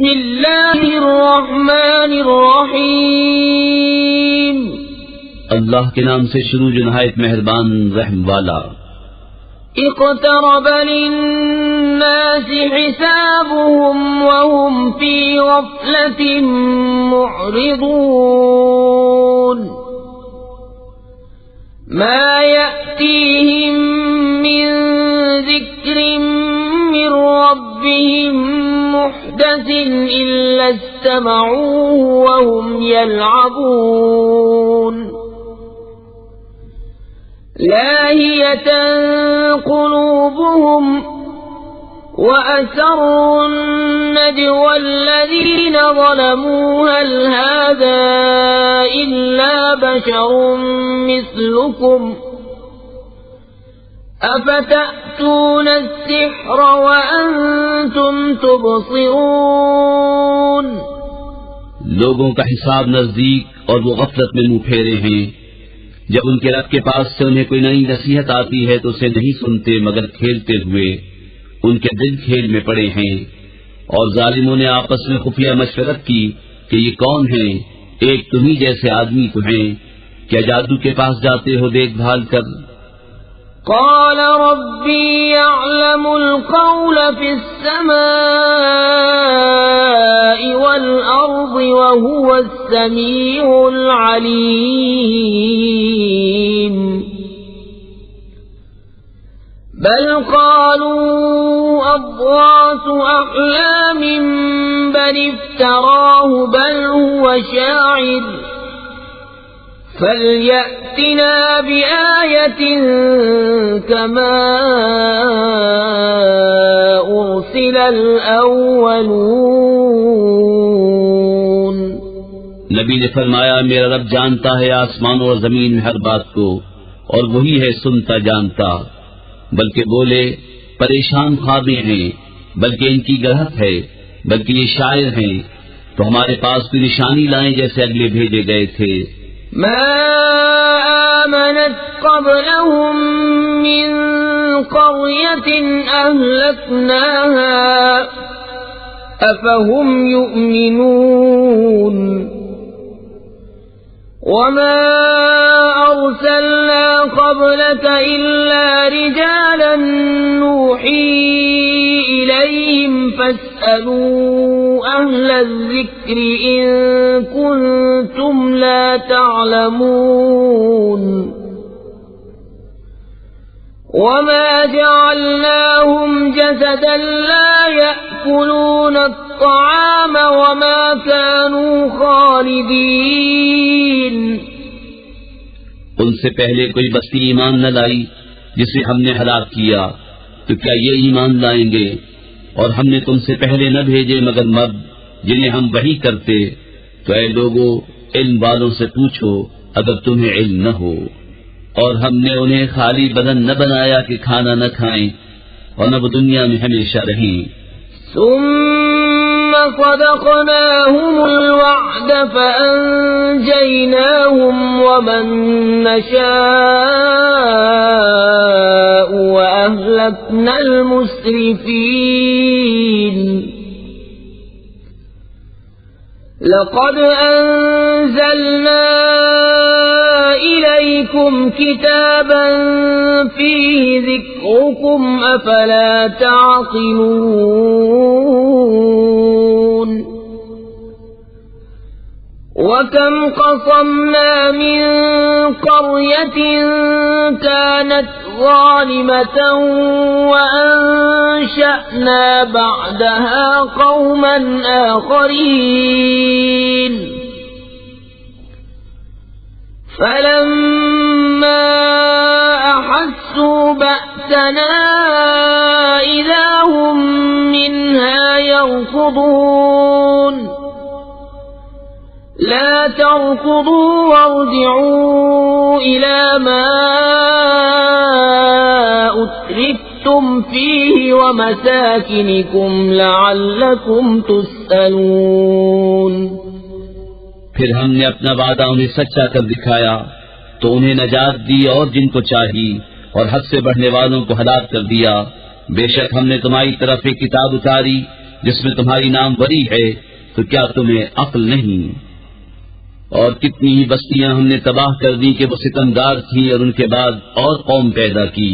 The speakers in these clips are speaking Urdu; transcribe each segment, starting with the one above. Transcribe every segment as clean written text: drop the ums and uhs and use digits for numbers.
بسم اللہ الرحمن الرحیم، اللہ کے نام سے شروع جو نہایت مہربان رحم والا۔ اقترب للناس حسابهم وهم في غفلة معرضون، ما يأتيهم من ذكر من ربهم محدث إلا استمعوه وهم يلعبون، لاهية قلوبهم وأسروا النجوى الذين ظلموا هل هذا إلا بشر مثلكم أفتأتون السحر وأنتم تبصرون۔ لوگوں کا حساب نزدیک اور وہ غفلت میں منہ پھیرے ہیں، جب ان کے رب کے پاس سے انہیں کوئی نئی نصیحت آتی ہے تو اسے نہیں سنتے مگر کھیلتے ہوئے، ان کے دل کھیل میں پڑے ہیں۔ اور ظالموں نے آپس میں خفیہ مشورت کی کہ یہ کون ہیں؟ ایک تمہیں جیسے آدمی تو ہیں، کیا جادو کے پاس جاتے ہو دیکھ بھال کر؟ قال ربي يعلم القول في السماء والأرض وهو السميع العليم، بل قالوا أضغاث أحلام بل افتراه بل هو شاعر فَلْيَأْتِنَا بِآيَةٍ كَمَا أُرْسِلَ الْأَوَّلُونَ۔ نبی نے فرمایا میرا رب جانتا ہے آسمانوں اور زمین میں ہر بات کو، اور وہی ہے سنتا جانتا۔ بلکہ بولے پریشان خوابیں ہیں، بلکہ ان کی گرہت ہے، بلکہ یہ شاعر ہیں، تو ہمارے پاس کوئی نشانی لائیں جیسے اگلے بھیجے گئے تھے۔ ما آمنت قبلهم من قرية أهلكناها أفهم يؤمنون، وما أرسلنا قبلك إلا رجالا نوحي إليهم فاسألوا أهل الذكر إن كنتم لا تعلمون، وما جعلناهم جسدا لا يأكلون الطعام وما كانوا خالدين۔ ان سے پہلے کوئی بستی ایمان نہ لائی جسے ہم نے ہلاک کیا، تو کیا یہ ایمان لائیں گے؟ اور ہم نے تم سے پہلے نہ بھیجے مگر مرد جنہیں ہم وحی کرتے، تو اے لوگو علم والوں سے پوچھو اگر تمہیں علم نہ ہو۔ اور ہم نے انہیں خالی بدن نہ بنایا کہ کھانا نہ کھائیں اور نہ وہ دنیا میں ہمیشہ رہیں۔ ثم صدقناهم الوعد فأنجيناهم ومن نشاء وأهلكنا المسرفين۔ لقد أنزلنا إليكم كتابا فيه ذكركم أفلا تعقلون، وكم قصمنا من قرية كانت ظالمة وأنشأنا بعدها قوما آخرين، فلما أحسوا بأسنا إذا هم منها يركضون، لا تركضوا وارجعوا إلى ما أترفتم فيه ومساكنكم لعلكم تسألون۔ پھر ہم نے اپنا وعدہ انہیں سچا کر دکھایا تو انہیں نجات دی اور جن کو چاہی، اور حد سے بڑھنے والوں کو ہلاک کر دیا۔ بے شک ہم نے تمہاری طرف ایک کتاب اتاری جس میں تمہاری ناموری ہے، تو کیا تمہیں عقل نہیں؟ اور کتنی ہی بستیاں ہم نے تباہ کر دی کہ وہ ستمگار تھیں، اور ان کے بعد اور قوم پیدا کی،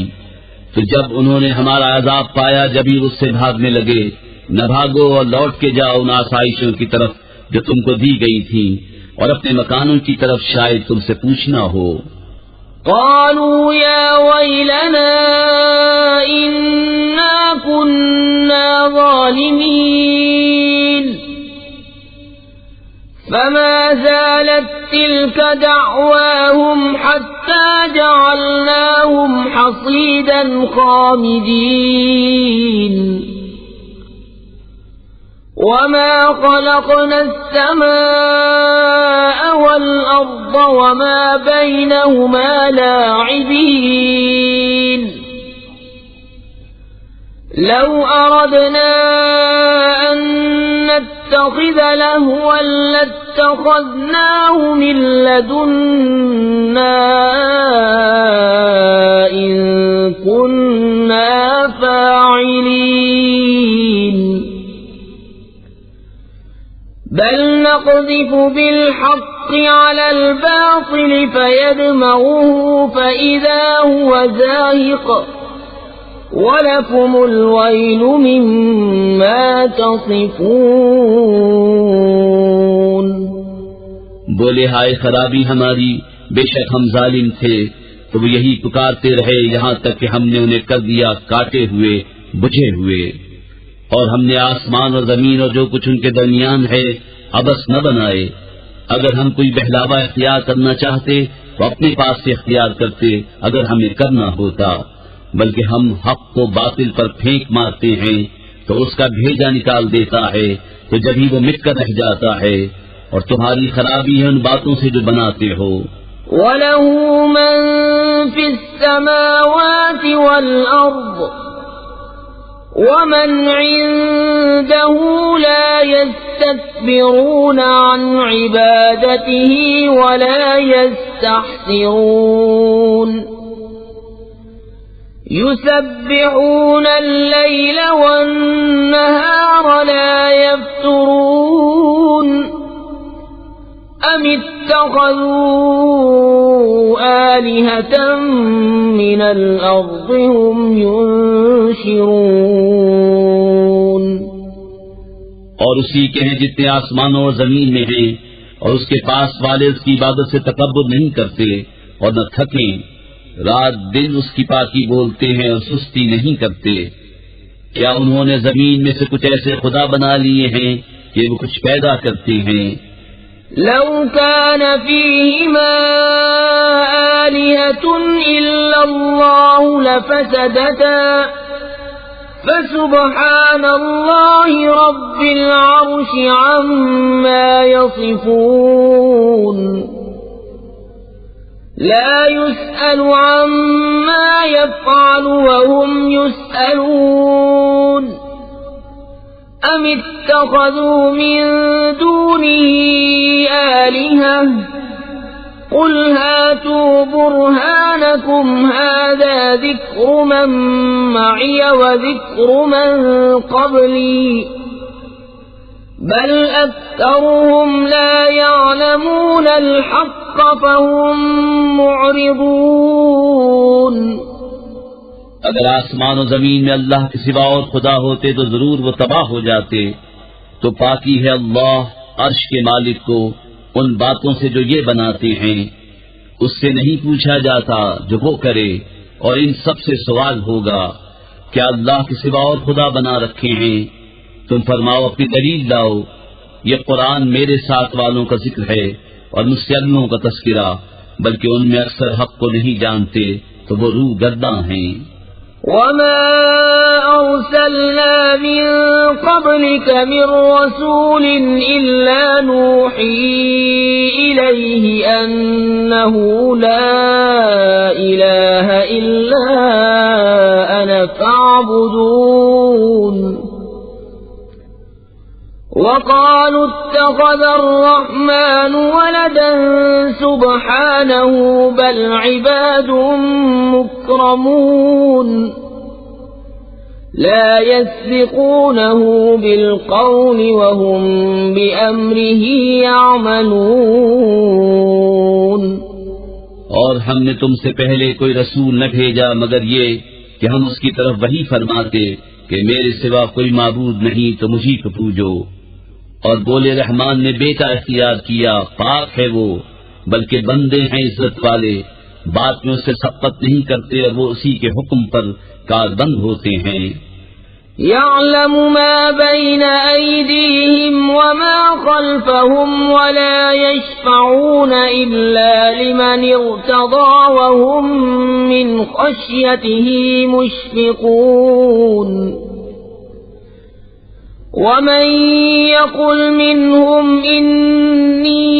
تو جب انہوں نے ہمارا عذاب پایا جبھی اس سے بھاگنے لگے۔ نہ بھاگو اور لوٹ کے جاؤ ان آسائشوں کی طرف جو تم کو دی گئی تھی، اور اپنے مکانوں کی طرف شاید تم سے پوچھنا ہو۔ قالوا يا ويلنا إنا كنا ظالمين فما زالت تلك دعواهم حتى جعلناهم حصيدا خامدين وما خلقنا السماء والأرض وما بينهما لاعبين لو أردنا أن نتخذ لهوا لاتخذناه من لدنا إن كنا فاعلين بل نقذف بالحق على الباطل فيدمغه فإذا هو زاهق وَلَكُمُ الْوَيْلُ مِمَّا تَصِفُونَ۔ بولے ہائے خرابی ہماری، بے شک ہم ظالم تھے، تو وہ یہی پکارتے رہے یہاں تک کہ ہم نے انہیں کر دیا کاٹے ہوئے، بجھے ہوئے، اور ہم نے آسمان اور زمین اور جو کچھ ان کے درمیان ہے عبث نہ بنائے۔ اگر ہم کوئی بہلاوا اختیار کرنا چاہتے تو اپنے پاس سے اختیار کرتے اگر ہمیں کرنا ہوتا، بلکہ ہم حق کو باطل پر پھینک مارتے ہیں تو اس کا بھیجا نکال دیتا ہے، تو جبھی وہ مٹ کر رہ جاتا ہے، اور تمہاری خرابی ہے ان باتوں سے جو بناتے ہو۔ وَلَهُ مَن فِي السَّمَاوَاتِ وَالْأَرْضِ وَمَنْ عِندَهُ لَا يَسْتَكْبِرُونَ عَنْ عِبَادَتِهِ وَلَا يَسْتَحْسِرُونَ يُسَبِّحُونَ اللَّيْلَ وَالنَّهَارَ لَا يَفْتُرُونَ أَمِ اتَّخَذُوا آلِهَةً مِّنَ الْأَرْضِ هُمْ يُنشِرُونَ۔ اور اسی کے ہیں جتنے آسمانوں اور زمین میں ہیں، اور اس کے پاس والے اس کی عبادت سے تکبر نہیں کرتے اور نہ تھکیں، رات دن اس کی پاکی بولتے ہیں اور سستی نہیں کرتے۔ کیا انہوں نے زمین میں سے کچھ ایسے خدا بنا لیے ہیں کہ وہ کچھ پیدا کرتے ہیں؟ لو كان فيهما آلهة إلا الله لفسدتا فسبحان الله رب العرش عما يصفون لا يسأل عما يفعل وهم يسألون أم اتخذوا من دونه آلهة قل هاتوا برهانكم هذا ذكر من معي وذكر من قبلي بل أكثرهم لا يعلمون الحق فهم معرضون۔ اگر آسمان و زمین میں اللہ کے سوا اور خدا ہوتے تو ضرور وہ تباہ ہو جاتے۔ تو پاکی ہے اللہ عرش کے مالک کو ان باتوں سے جو یہ بناتے ہیں، اس سے نہیں پوچھا جاتا جو وہ کرے، اور ان سب سے سوال ہوگا کیا اللہ کے سوا اور خدا بنا رکھے ہیں؟ تم فرماؤ اپنی دلیل لاؤ۔ یہ قرآن میرے ساتھ والوں کا ذکر ہے اور مجھ سے اگلوں کا تذکرہ، بلکہ ان میں اکثر حق کو نہیں جانتے تو وہ روح گرداں ہیں۔ وما أرسلنا من قبلك من رسول إلا نوحي إليه أنه لا إله إلا أنا فاعبدون وقالوا اتخذ الرحمن ولدا سبحانه بل عباد مكرمون لا يسبقونه بالقول وهم بأمره يعملون اور ہم نے تم سے پہلے کوئی رسول نہ بھیجا مگر یہ کہ ہم اس کی طرف وہی فرماتے کہ میرے سوا کوئی معبود نہیں تو مجھی کو پوجو، اور بولے رحمان نے بیٹا اختیار کیا، پاک ہے وہ، بلکہ بندے ہیں عزت والے، بات میں اس سے سبقت نہیں کرتے اور وہ اسی کے حکم پر کاربند ہوتے ہیں۔ يعلم ما بين أيديهم وما خلفهم ولا يشفعون إلا لمن ارتضى وهم من خشيته مشفقون ومن يقل منهم إني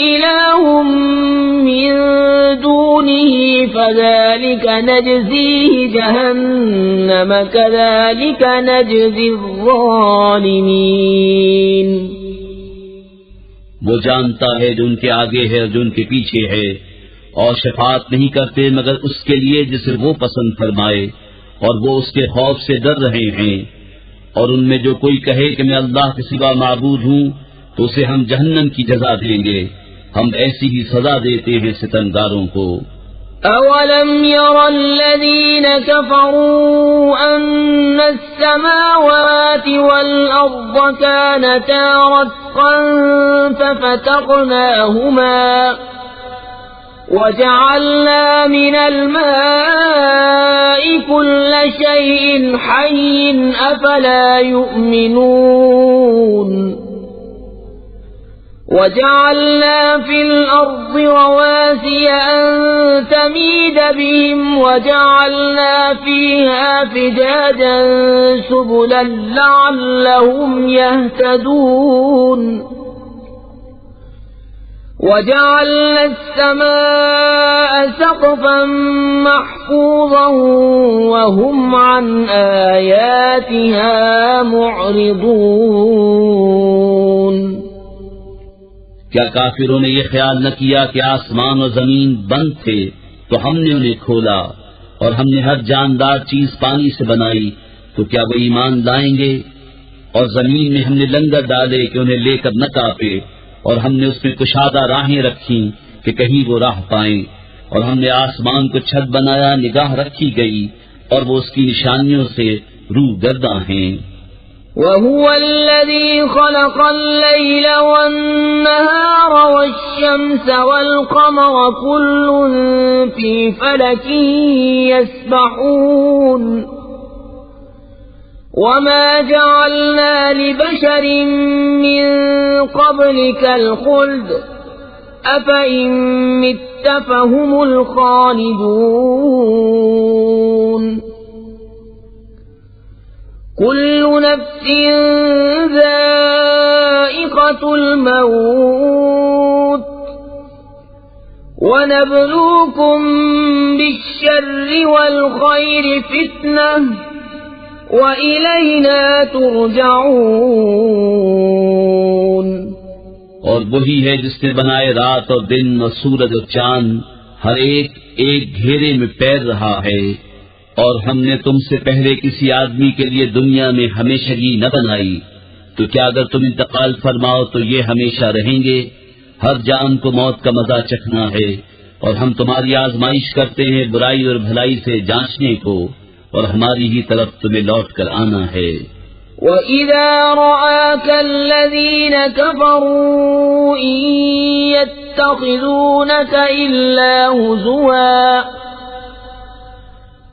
إله من دونه فذلك نجزيه جهنم كذلك نجزي الظالمين۔ وہ جانتا ہے جو ان کے آگے ہے اور جو ان کے پیچھے ہے، اور شفاعت نہیں کرتے مگر اس کے لیے جسے وہ پسند فرمائے، اور وہ اس کے خوف سے ڈر رہے ہیں، اور ان میں جو کوئی کہے کہ میں اللہ کے سوا معبود ہوں تو اسے ہم جہنم کی جزا دیں گے، ہم ایسی ہی سزا دیتے ہیں ستمگاروں کو۔ أَوَلَمْ يَرَ الَّذِينَ كَفَرُوا أَنَّ السَّمَاوَاتِ وَالْأَرْضَ كَانَتَا رَتْقًا فَفَتَقْنَاهُمَا وَجَعَلْنَا مِنَ الْمَاءِ كُلَّ شَيْءٍ حَيٍّ أَفَلَا يُؤْمِنُونَ وَجَعَلْنَا فِي الْأَرْضِ رَوَاسِيَ أَن تَمِيدَ بِهِمْ وَجَعَلْنَا فِيهَا فِجَاجًا سُبُلًا لَّعَلَّهُمْ يَهْتَدُونَ وَجَعَلْنَا السَّمَاءَ سَقْفًا مَّحْفُوظًا وَهُمْ عَنْ آيَاتِهَا مُعْرِضُونَ۔ کیا کافروں نے یہ خیال نہ کیا کہ آسمان اور زمین بند تھے تو ہم نے انہیں کھولا، اور ہم نے ہر جاندار چیز پانی سے بنائی، تو کیا وہ ایمان لائیں گے؟ اور زمین میں ہم نے لنگر ڈالے کہ انہیں لے کر نہ کاپے، اور ہم نے اس میں کشادہ راہیں رکھی کہ کہیں وہ راہ پائیں، اور ہم نے آسمان کو چھت بنایا، نگاہ رکھی گئی، اور وہ اس کی نشانیوں سے روح گرداں ہیں۔ وَهُوَ الَّذِي خَلَقَ اللَّيْلَ وَالنَّهَارَ وَالشَّمْسَ وَالْقَمَرَ كُلٌّ فِي فَلَكٍ يَسْبَحُونَ وَمَا جَعَلْنَا لِبَشَرٍ مِّن قَبْلِكَ الْخُلْدَ أَفَإِن مِّتَّ فَهُمُ الْخَالِدُونَ كُلُّ نَفْسٍ ذَائِقَةُ الْمَوْتِ وَنَبْلُوكُم بِالشَّرِّ وَالْخَيْرِ فِتْنَةً وَإِلَيْنَا تُرْجَعُونَ۔ اور وہی ہے جس نے بنائے رات اور دن اور سورج اور چاند، ہر ایک ایک گھیرے میں پیر رہا ہے، اور ہم نے تم سے پہلے کسی آدمی کے لیے دنیا میں ہمیشگی نہ بنائی، تو کیا اگر تم انتقال فرماؤ تو یہ ہمیشہ رہیں گے؟ ہر جان کو موت کا مزہ چکھنا ہے، اور ہم تمہاری آزمائش کرتے ہیں برائی اور بھلائی سے جانچنے کو، اور ہماری ہی طرف تمہیں لوٹ کر آنا ہے۔ وَإِذَا رَآكَ الَّذِينَ كَفَرُوا إِن يَتَّخِذُونَكَ إِلَّا هُزُوًا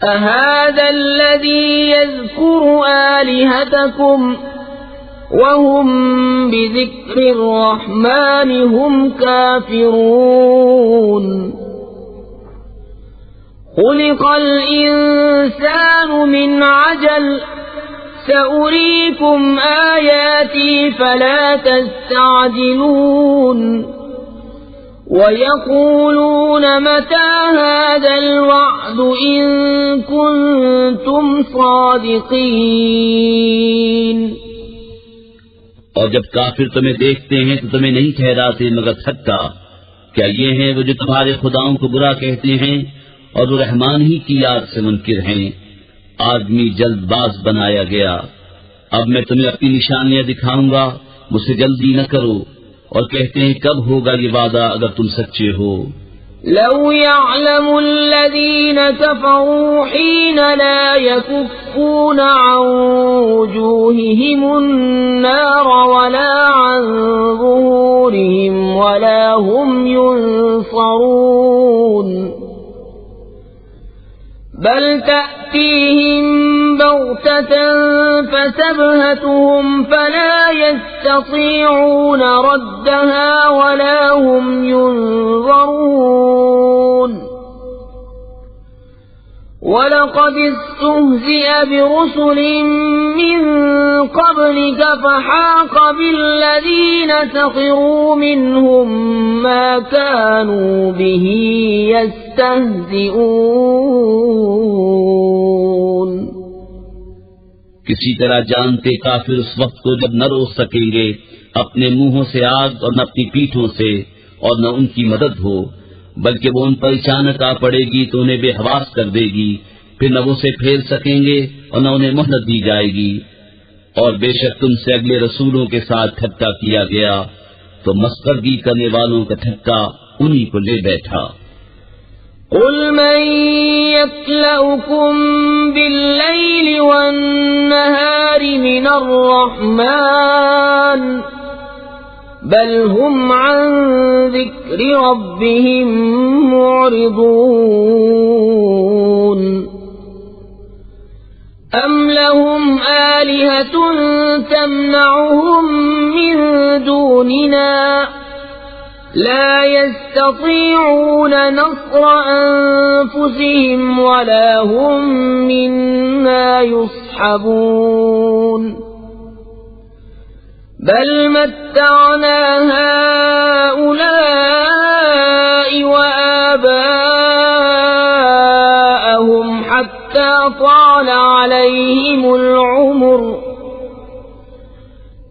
أَهَذَا الَّذِي يَذْكُرُ آلِهَتَكُمْ وَهُمْ بِذِكْرِ الرَّحْمَنِ هُمْ كَافِرُونَ خُلِقَ الْإِنسَانُ مِنْ عَجَلٍ سَأُرِيكُمْ آيَاتِي فَلَا تَسْتَعْجِلُونَ وَيَقُولُونَ مَتَى هَذَا الْوَعْدُ إِن كُنتُمْ صَادِقِينَ۔ اور جب کافر تمہیں دیکھتے ہیں تو تمہیں نہیں ٹھہراتے مگر تھکا، کیا یہ ہیں وہ جو تمہارے خداؤں کو برا کہتے ہیں اور وہ رحمان ہی کی یاد سے منکر ہیں؟ آدمی جلد باز بنایا گیا۔ اب میں تمہیں اپنی نشانیاں دکھاؤں گا، مجھ سے جلدی نہ کرو۔ اور کہتے ہیں کب ہوگا یہ وعدہ اگر تم سچے ہو؟ لو يعلم الذين كفروا حين لا يكفون عن وجوههم النار ولا عن ظهورهم ولا هم ينصرون بل تأتيهم بغتة فسبهتهم فلا يستطيعون ردها ولا هم ينظرون وَلَقَدِ اسْتُهْزِئَ بِرُسُلٍ مِّن قَبْلِكَ فَحَاقَ بِالَّذِينَ سَخِرُوا مِنْهُم مَّا كَانُوا بِهِ يَسْتَهْزِئُونَ۔ کسی طرح جانتے کافر اس وقت کو جب نہ روک سکیں گے اپنے منہوں سے آگ اور نہ اپنی پیٹھوں سے، اور نہ ان کی مدد ہو، بلکہ وہ ان پر اچانک آ پڑے گی تو انہیں بے حواس کر دے گی، پھر نہ وہ اسے پھیر سکیں گے اور نہ انہیں مہلت دی جائے گی۔ اور بے شک تم سے اگلے رسولوں کے ساتھ ٹھٹا کیا گیا تو مسخرگی کرنے والوں کا ٹھٹا انہی کو لے بیٹھا۔ قل من يكلؤكم بالليل والنهار من الرحمن بل هم عن ذكر ربهم معرضون أم لهم آلهة تمنعهم من دوننا لا يستطيعون نصر أنفسهم ولا هم منا يصحبون بل متعنا هؤلاء وآباءهم حتى طال عليهم العمر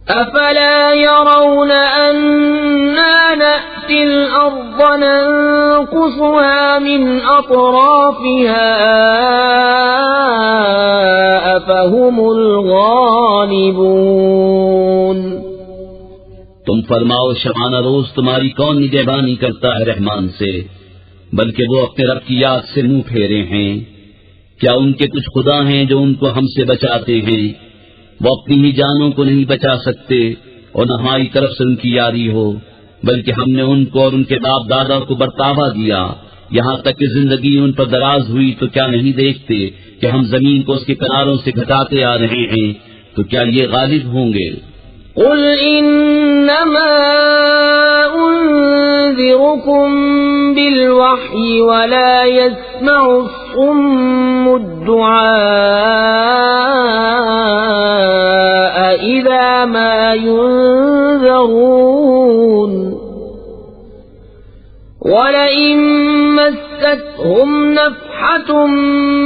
أفلا يرون أنا نأتي الأرض ننقصها من أطرافها أفهم الغالبون۔ تم فرماؤ شبانہ روز تمہاری کون نگہبانی کرتا ہے رحمان سے، بلکہ وہ اپنے رب کی یاد سے منہ پھیرے ہیں۔ کیا ان کے کچھ خدا ہیں جو ان کو ہم سے بچاتے ہیں؟ وہ اپنی ہی جانوں کو نہیں بچا سکتے اور نہ ہماری طرف سے ان کی یاری ہو، بلکہ ہم نے ان کو اور ان کے باپ دادا کو برتاوا دیا یہاں تک کہ زندگی ان پر دراز ہوئی، تو کیا نہیں دیکھتے کہ ہم زمین کو اس کے کناروں سے گھٹاتے آ رہے ہیں؟ تو کیا یہ غالب ہوں گے؟ قل انما انذركم بالوحي ولا يسمع الصم الدعاء اذا ما ينذرون ولئن مستهم نفحة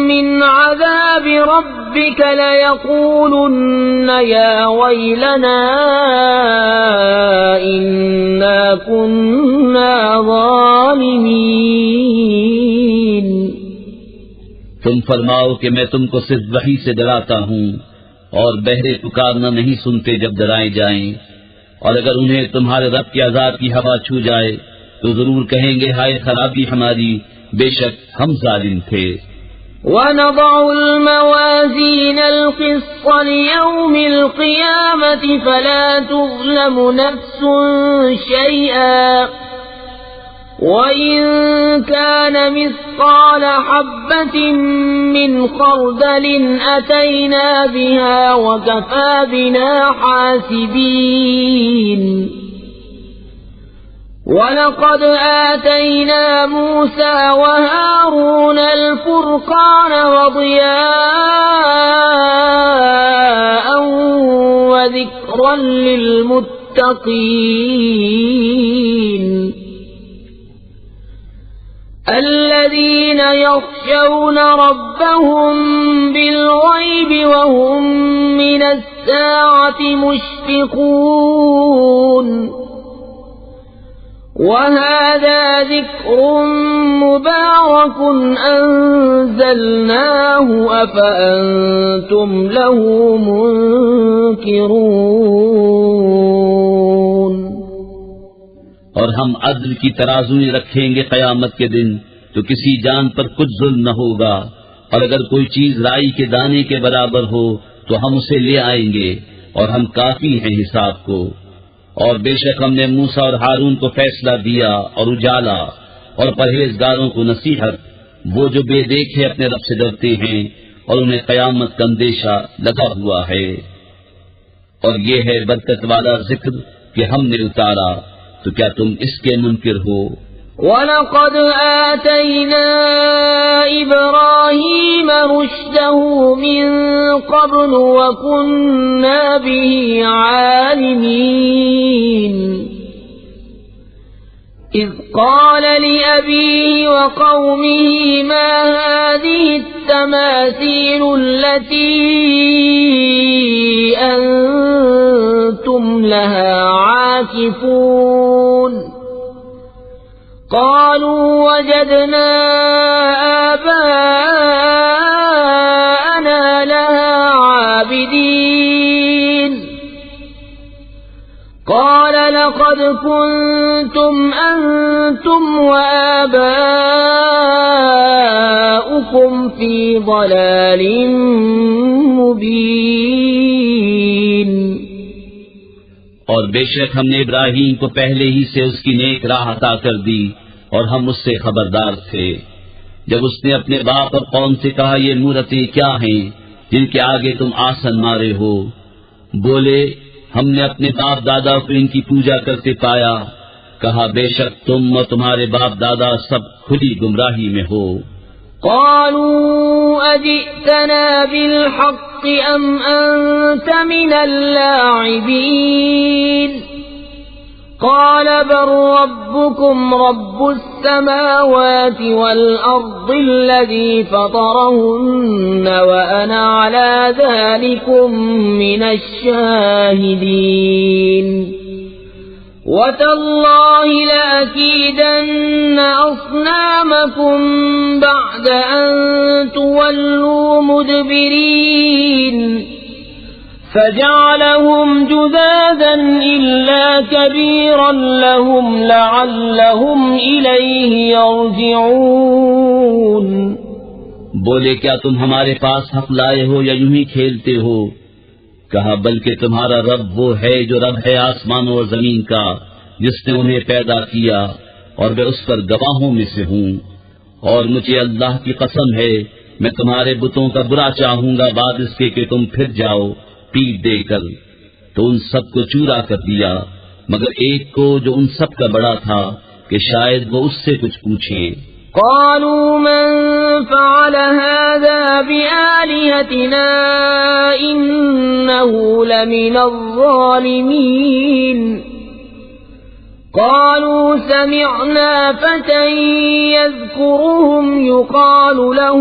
من عذاب ربك ليقولن يا ويلنا إنا كنا ظالمين۔ تم فرماؤ کہ میں تم کو صرف وحی سے ڈراتا ہوں، اور بہرے پکارنا نہیں سنتے جب ڈرائے جائیں، اور اگر انہیں تمہارے رب کی عذاب کی ہوا چھو جائے تو ضرور کہیں گے ہائے خرابی ہماری، بے شک ہم ظالم تھے۔ وَنَضَعُ الْمَوَازِينَ الْقِسْطَ لِيَوْمِ الْقِيَامَةِ فَلَا تُظْلَمُ نَفْسٌ شَيْئًا وَإِن كَانَ مِثْقَالَ حَبَّةٍ مِّنْ خَرْدَلٍ أَتَيْنَا بِهَا وَكَفَى بِنَا حَاسِبِينَ۔ وَلَقَدْ آتَيْنَا مُوسَى وَهَارُونَ الْفُرْقَانَ وَضِيَاءً وَذِكْرًا لِّلْمُتَّقِينَ الَّذِينَ يَخْشَوْنَ رَبَّهُم بِالْغَيْبِ وَهُم مِّنَ السَّاعَةِ مُشْفِقُونَ۔ وَهَذَا لذكر مبارك أنزلناه أفأنتم له منكرون۔ اور ہم عدل کی ترازویں رکھیں گے قیامت کے دن، تو کسی جان پر کچھ ظلم نہ ہوگا، اور اگر کوئی چیز رائی کے دانے کے برابر ہو تو ہم اسے لے آئیں گے، اور ہم کافی ہیں حساب کو۔ اور بے شک ہم نے موسیٰ اور ہارون کو فیصلہ دیا اور اجالا، اور پرہیزگاروں کو نصیحت، وہ جو بے دیکھے اپنے رب سے ڈرتے ہیں اور انہیں قیامت کا اندیشہ لگا ہوا ہے۔ اور یہ ہے برکت والا ذکر کہ ہم نے اتارا، تو کیا تم اس کے منکر ہو؟ وَلَقَدْ آتَيْنَا إِبْرَاهِيمَ رُشْدَهُ مِنْ قَبْلُ وَكُنَّا بِهِ عَالِمِينَ إِذْ قَالَ لِأَبِيهِ وَقَوْمِهِ مَا هَذِهِ التَّمَاثِيلُ الَّتِي أَنْتُمْ لَهَا عَاكِفُونَ قالوا وجدنا آباءنا لها عابدين قال لقد كنتم أنتم وآباؤكم في ضلال مبين۔ اور بے شک ہم نے ابراہیم کو پہلے ہی سے اس کی نیک راہ عطا کر دی، اور ہم اس سے خبردار تھے۔ جب اس نے اپنے باپ اور قوم سے کہا یہ مورتیں کیا ہیں جن کے آگے تم آسن مارے ہو، بولے ہم نے اپنے باپ دادا کو ان کی پوجا کرتے پایا۔ کہا بے شک تم اور تمہارے باپ دادا سب کھلی گمراہی میں ہو۔ قالوا أجئتنا بالحق أم أنت من اللاعبين قال بل ربكم رب السماوات والأرض الذي فطرهن وأنا على ذلكم من الشاهدين وتالله لأكيدن أصنامكم بعد أن تولوا مدبرين فجعلهم جذاذا إلا كبيرا لهم لعلهم إليه يرجعون۔ بولے کیا تم ہمارے پاس حق لائے ہو یا یوں ہی کھیلتے ہو؟ کہا بلکہ تمہارا رب وہ ہے جو رب ہے آسمانوں اور زمین کا، جس نے انہیں پیدا کیا، اور میں اس پر گواہوں میں سے ہوں۔ اور مجھے اللہ کی قسم ہے میں تمہارے بتوں کا برا چاہوں گا بعد اس کے کہ تم پھر جاؤ پیٹ دے کر۔ تو ان سب کو چورا کر دیا مگر ایک کو جو ان سب کا بڑا تھا کہ شاید وہ اس سے کچھ پوچھیں۔ قالوا من فعل هذا بآلهتنا إنه لمن الظالمين قالوا سمعنا فتى يذكرهم يقال له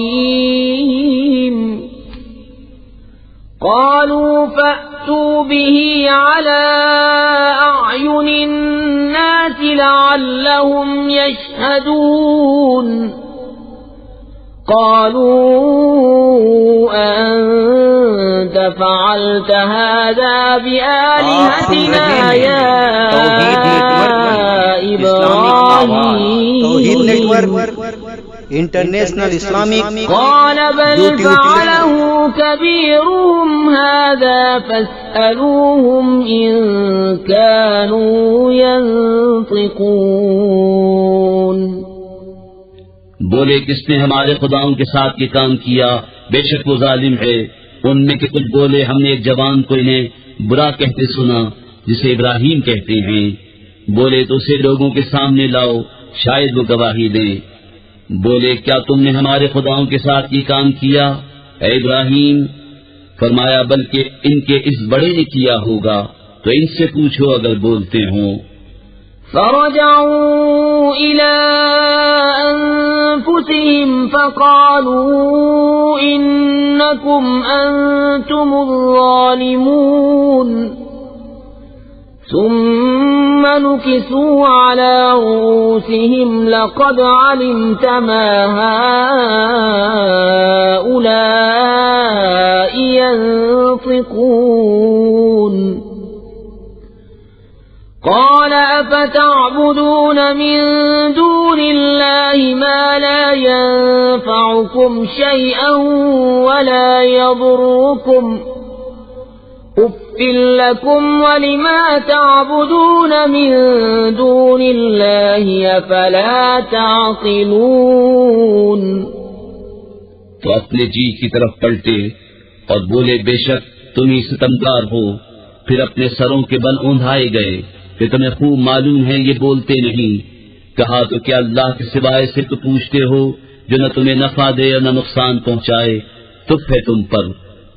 إبراهيم قالوا فأتوا به على أعين الناس لعلهم يشهدون قالوا أنت فعلت هذا بآلهتنا يا إبراهيم توحید نیٹورک انٹرنیشنل اسلامک قال بل فعله كبيرهم هذا فاسألوهم إن كانوا ينطقون۔ بولے کس نے ہمارے خداؤں کے ساتھ یہ کام کیا؟ بے شک وہ ظالم ہے۔ ان میں کے کچھ بولے ہم نے ایک جوان کو انہیں برا کہتے سنا جسے ابراہیم کہتے ہیں۔ بولے تو اسے لوگوں کے سامنے لاؤ شاید وہ گواہی دیں۔ بولے کیا تم نے ہمارے خداؤں کے ساتھ یہ کام کیا اے ابراہیم؟ فرمایا بلکہ ان کے اس بڑے نے کیا ہوگا تو ان سے پوچھو اگر بولتے ہوں۔ فرجعوا إلى أنفسهم فقالوا إنكم أنتم الظالمون ثم نكسوا على رؤوسهم لقد علمت ما هؤلاء ينطقون قال أفتعبدون من دون الله ما لا ينفعكم شيئا ولا يضركم أُفٍّ لكم ولما تعبدون من دون الله أفلا تعقلون تو اپنے جی کی طرف پلٹے اور بولے بے شک تم ہی ستمگار ہو. پھر اپنے سروں کے بل اوندھائے گئے کہ تمہیں خوب معلوم ہے یہ بولتے نہیں. کہا تو کیا اللہ کے سوائے سے تو پوچھتے ہو جو نہ تمہیں نفع دے اور نہ نقصان پہنچائے؟ تف ہے تم پر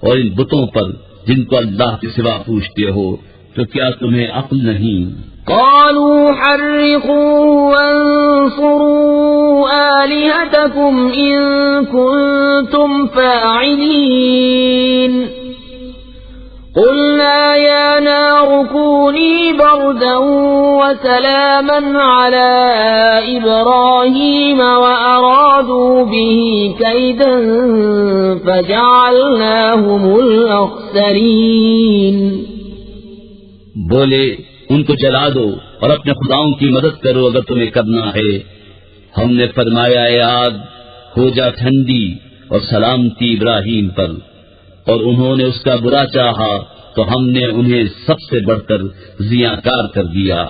اور ان بتوں پر جن کو اللہ کے سوا پوچھتے ہو. تو کیا تمہیں عقل نہیں؟ قالوا حرقوا وانصروا آلهتكم إن كنتم فاعلين قلنا يا نار كوني بردا وسلاما على إبراهيم وأرادوا به كيدا فجعلناهم الأخسرين. بولے ان کو جلا دو اور اپنے خداؤں کی مدد کرو اگر تمہیں کرنا ہے. ہم نے فرمایا اے آگ ہو جا ٹھنڈی اور سلامتی ابراہیم پر، اور انہوں نے اس کا برا چاہا تو ہم نے انہیں سب سے بڑھ کر ضیاء کار کر دیا.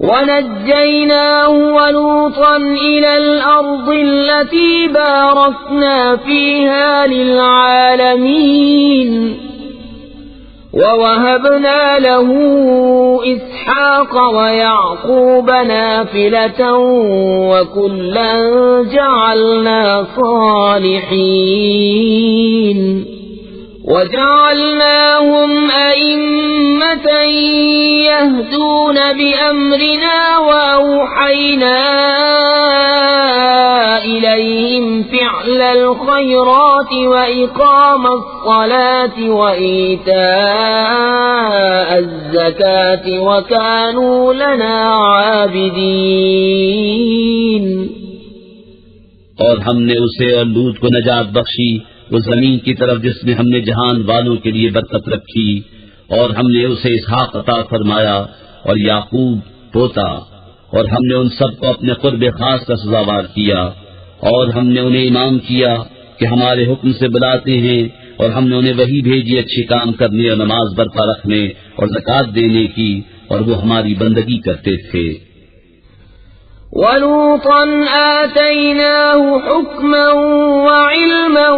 ونجيناه ولوطا إلى الأرض التي باركنا فيها للعالمين ووهبنا له إسحاق ويعقوب نافلة وكلا جعلنا صالحين وجعلناهم أئمة يهدون بأمرنا وأوحينا إليهم فعل الخيرات وإقام الصلاة وإيتاء الزكاة وكانوا لنا عابدين. اور ہم نے اسے اور لوط کو نجات بخشی وہ زمین کی طرف جس میں ہم نے جہان والوں کے لیے برکت رکھی، اور ہم نے اسے اسحاق عطا فرمایا اور یعقوب پوتا، اور ہم نے ان سب کو اپنے قرب خاص کا سزاوار کیا، اور ہم نے انہیں امام کیا کہ ہمارے حکم سے بلاتے ہیں، اور ہم نے انہیں وہی بھیجی اچھے کام کرنے اور نماز برپا رکھنے اور زکوٰۃ دینے کی، اور وہ ہماری بندگی کرتے تھے. ولوطا آتيناه حكما وعلما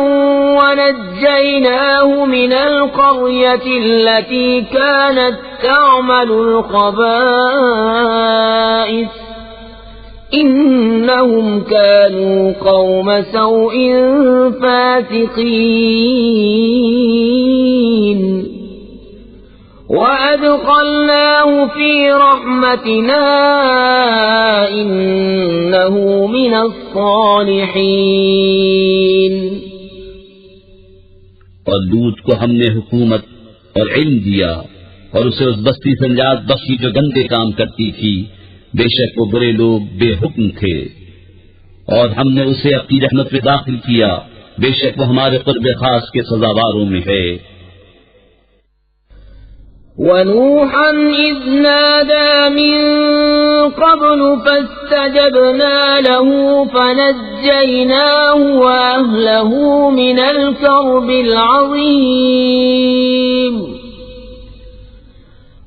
ونجيناه من القرية التي كانت تعمل الخبائث إنهم كانوا قوم سوء فاسقين وَأَدْخَلْنَاهُ فِي رَحْمَتِنَا إِنَّهُ مِنَ الصَّالِحِينَ. اور لوط کو ہم نے حکومت اور علم دیا اور اسے اس بستی سے نجات بخشی جو گندے کام کرتی تھی. بے شک وہ برے لوگ بے حکم تھے، اور ہم نے اسے اپنی رحمت میں داخل کیا. بے شک وہ ہمارے قرب خاص کے سزاواروں میں ہے. ونوحا إذ نادى من قبل فاستجبنا له فنجيناه وأهله من الكرب العظيم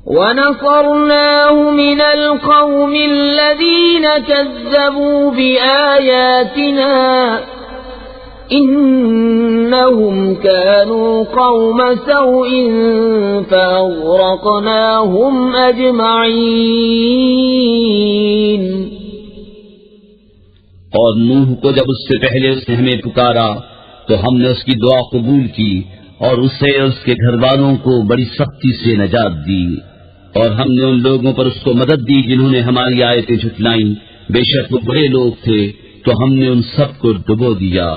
ونصرناه من القوم الذين كذبوا بآياتنا إنهم كانوا قوم سوء فأغرقناهم أجمعين. اور نوح کو جب اس سے پہلے اس نے ہمیں پکارا تو ہم نے اس کی دعا قبول کی اور اسے اس کے گھر والوں کو بڑی سختی سے نجات دی. اور ہم نے ان لوگوں پر اس کو مدد دی جنہوں نے ہماری آیتیں جھٹلائیں. بے شک وہ برے لوگ تھے تو ہم نے ان سب کو ڈبو دیا.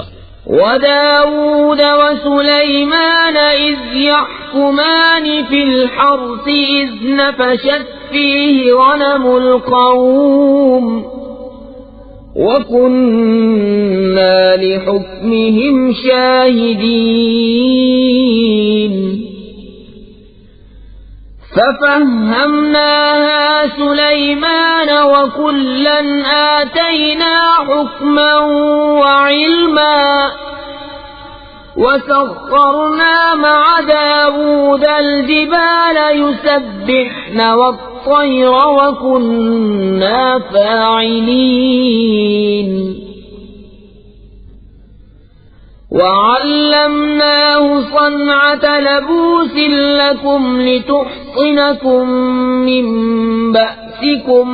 وداود وسليمان إذ يحكمان في الحرث إذ نفشت فيه غنم القوم وكنا لحكمهم شاهدين ففهمناها سليمان وكلا آتينا حكما وعلما وسخرنا مع داود الجبال يسبحن والطير وكنا فاعلين وعلمناه صنعة لبوس لكم لتحصنكم من بأسكم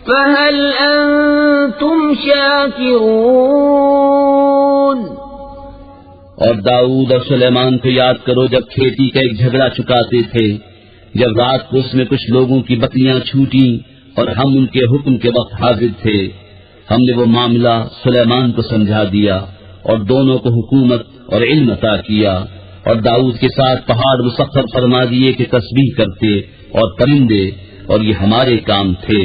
فهل أنتم شاكرون اور داؤد اور سلیمان کو یاد کرو جب کھیتی کا ایک جھگڑا چکاتے تھے، جب رات کو اس میں کچھ لوگوں کی بکریاں چھوٹیں اور ہم ان کے حکم کے وقت حاضر تھے۔ ہم نے وہ معاملہ سلیمان کو سمجھا دیا اور دونوں کو حکومت اور علم عطا کیا، اور داؤد کے ساتھ پہاڑ مسخر فرما دیے کہ تسبیح کرتے اور پرندے، اور یہ ہمارے کام تھے۔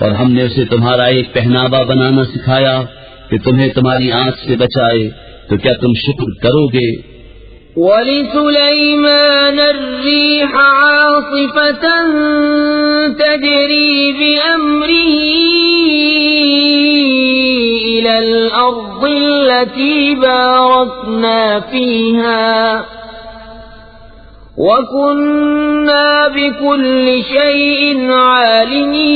اور ہم نے اسے تمہارا ایک پہناوا بنانا سکھایا کہ تمہیں تمہاری آنچ سے بچائے، تو کیا تم شکر کرو گے؟ وَلِسُلَيْمَانَ الرِّيحَ عَاصِفَةً تَجْرِي بِأَمْرِهِ إِلَى الْأَرْضِ الَّتِي بَارَكْنَا فِيهَا وَكُنَّا بِكُلِّ شَيْءٍ عَالِمِينَ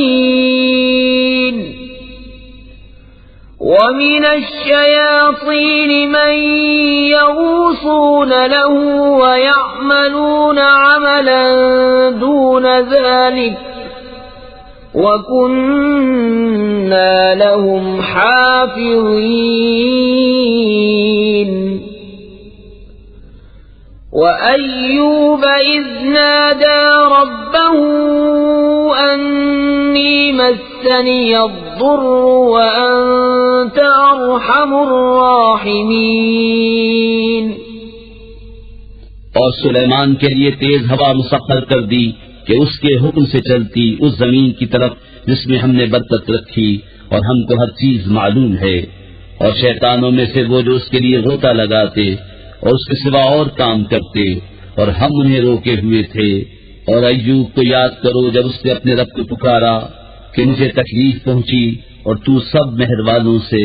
وَمِنَ الشَّيَاطِينِ مَن يَغُوصُونَ لَهُ وَيَعْمَلُونَ عَمَلًا دُونَ ذَلِكَ وَكُنَّا لَهُمْ حَافِظِينَ وَأَيُّوبَ إِذْ نَادَى رَبَّهُ أَنِّي مَسَّنِيَ الضُّرُّ وَأَنْتَ أَرْحَمُ الرَّاحِمِينَ اور سلیمان کے لیے تیز ہوا مسخر کر دی کہ اس کے حکم سے چلتی اس زمین کی طرف جس میں ہم نے برکت رکھی، اور ہم کو ہر چیز معلوم ہے۔ اور شیطانوں میں سے وہ جو اس کے لیے غوطہ لگاتے اور اس کے سوا اور کام کرتے، اور ہم انہیں روکے ہوئے تھے۔ اور ایوب کو یاد کرو جب اس نے اپنے رب کو پکارا کہ مجھے تکلیف پہنچی، اور تو سب مہر والوں سے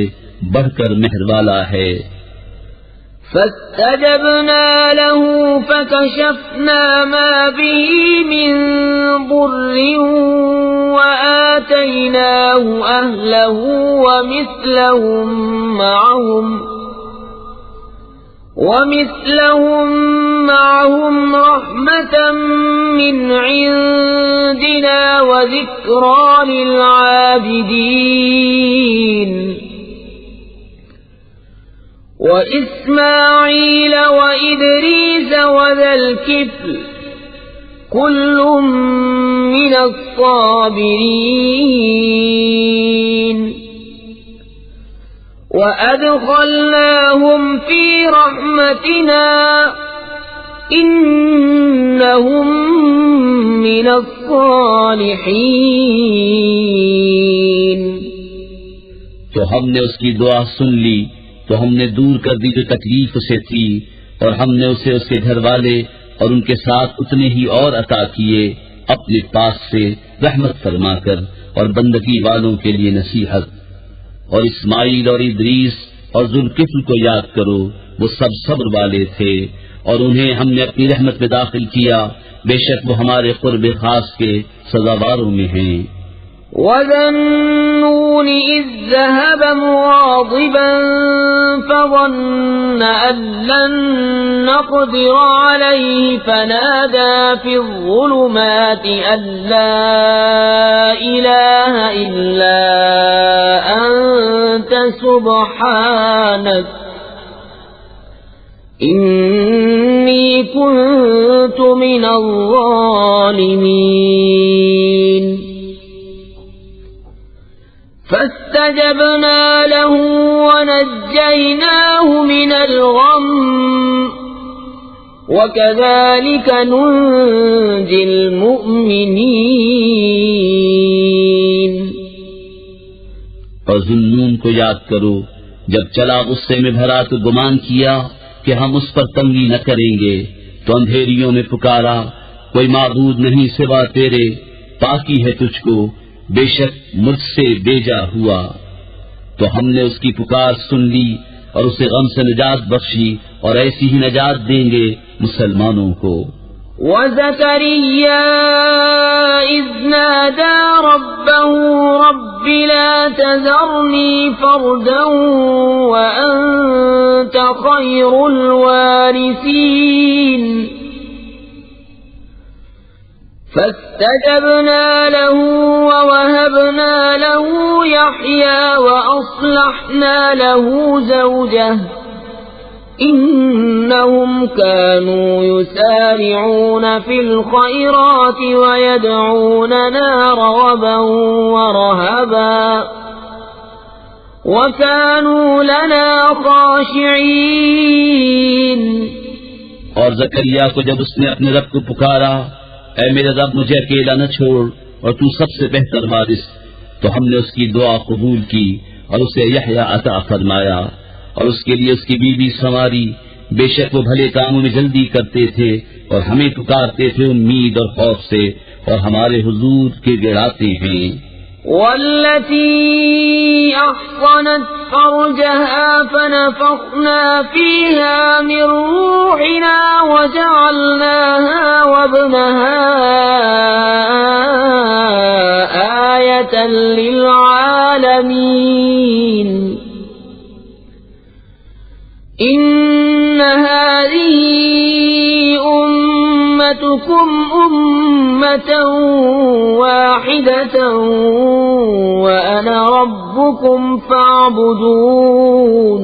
بڑھ کر مہر والا ہے۔ فاستجبنا له فكشفنا ما به من ضر وآتيناه أهله ومثلهم معهم رحمة من عندنا وذكرى للعابدين وإسماعيل وإدريس وذا الكفل كل من الصابرين وأدخلناهم في رحمتنا إنهم من الصالحين۔ تو ہم نے اس کی دعا سن لی، تو ہم نے دور کر دی جو تکلیف اسے تھی، اور ہم نے اسے اس کے گھر والے اور ان کے ساتھ اتنے ہی اور عطا کیے اپنے پاس سے رحمت فرما کر، اور بندگی والوں کے لیے نصیحت۔ اور اسماعیل اور ادریس اور ذوالکفل کو یاد کرو، وہ سب صبر والے تھے، اور انہیں ہم نے اپنی رحمت میں داخل کیا، بے شک وہ ہمارے قرب خاص کے سزاواروں میں ہیں۔ وَذَا النُّونِ إِذ ذَّهَبَ مُغَاضِبًا فَظَنَّ أَن لَّن نَّقْدِرَ عَلَيْهِ فَنَادَىٰ فِي الظُّلُمَاتِ أَن لَّا إِلَٰهَ إِلَّا أَنتَ سُبْحَانَكَ إِنِّي كُنتُ مِنَ الظَّالِمِينَ فاستجبنا له ونجيناه من الغم وكذلك ننجي المؤمنين۔ کو یاد کرو جب چلا غصے میں بھرا تو گمان کیا کہ ہم اس پر تنگی نہ کریں گے، تو اندھیریوں میں پکارا کوئی معبود نہیں سوا تیرے، پاکی ہے تجھ کو بے شک مجھ سے بیجا ہوا، تو ہم نے اس کی پکار سن لی اور اسے غم سے نجات بخشی، اور ایسی ہی نجات دیں گے مسلمانوں کو۔ وَزَكَرِيَّا إِذْ نَادَى رَبَّهُ رَبِّ لَا تَذَرْنِي فَرْدًا وَأَنْتَ خَيْرُ الْوَارِثِينَ فَاسْتَجَبْنَا لَهُ وَوَهَبْنَا لَهُ يَحْيَى وَأَصْلَحْنَا لَهُ زَوْجَهُ إِنَّهُمْ كَانُوا يُسَارِعُونَ فِي الْخَيْرَاتِ وَيَدْعُونَنَا رَغَبًا وَرَهَبًا وَكَانُوا لَنَا خَاشِعِينَ۔ اور زکریا کو جب اس نے اپنے رب کو پکارا، اے میرے رب مجھے اکیلا نہ چھوڑ اور تو سب سے بہتر وارث، تو ہم نے اس کی دعا قبول کی اور اسے یحییٰ عطا فرمایا، اور اس کے لیے اس کی بیوی سنواری، بے شک وہ بھلے کاموں میں جلدی کرتے تھے اور ہمیں پکارتے تھے امید اور خوف سے، اور ہمارے حضور کے گڑاتے ہیں۔ والتي أحصنت فرجها فنفخنا فيها من روحنا وجعلناها وابنها آية للعالمين إن هذه أمتكم أمة واحدة وأنا ربكم فاعبدون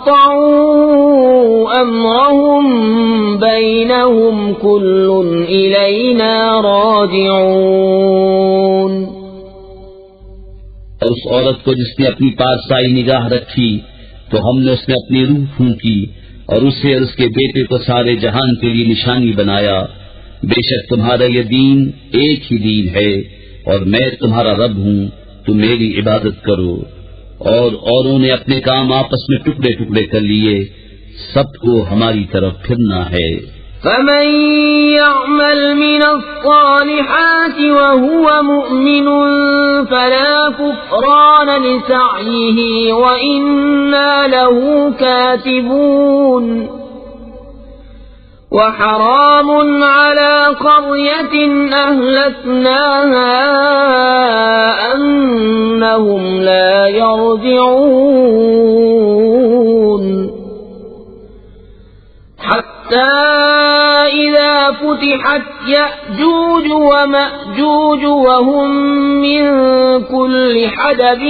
وتقطعوا أمرهم بينهم كل إلينا راجعون۔ اور اس عورت کو جس نے اپنی پارسائی نگاہ رکھی تو ہم نے اس میں اپنی روح پھونکی اور اسے اور اس کے بیٹے کو سارے جہان کے لیے نشانی بنایا، بے شک تمہارا یہ دین ایک ہی دین ہے اور میں تمہارا رب ہوں، تم میری عبادت کرو۔ اور اوروں نے اپنے کام آپس میں ٹکڑے ٹکڑے کر لیے، سب کو ہماری طرف پھرنا ہے۔ فمن يعمل من الصالحات وهو مؤمن فلا كفران لسعيه وإنا له كاتبون وحرام على قرية أهلكناها أنهم لا يرجعون حتى إذا فتحت يأجوج ومأجوج وهم من كل حدب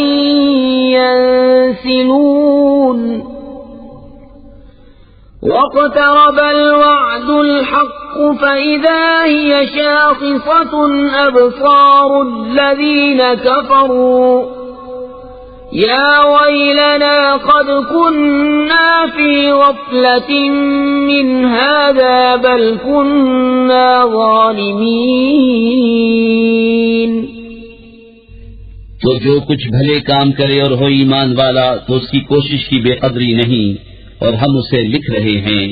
ينسلون واقترب الوعد الحق فإذا هي شاخصة أبصار الذين كفروا يا ويلنا قد كنا في غفلة من هذا بل كنا ظالمين۔ تو جو کچھ بھلے کام کرے اور ہو ایمان والا تو اس کی کوشش کی بے قدری نہیں، اور ہم اسے لکھ رہے ہیں،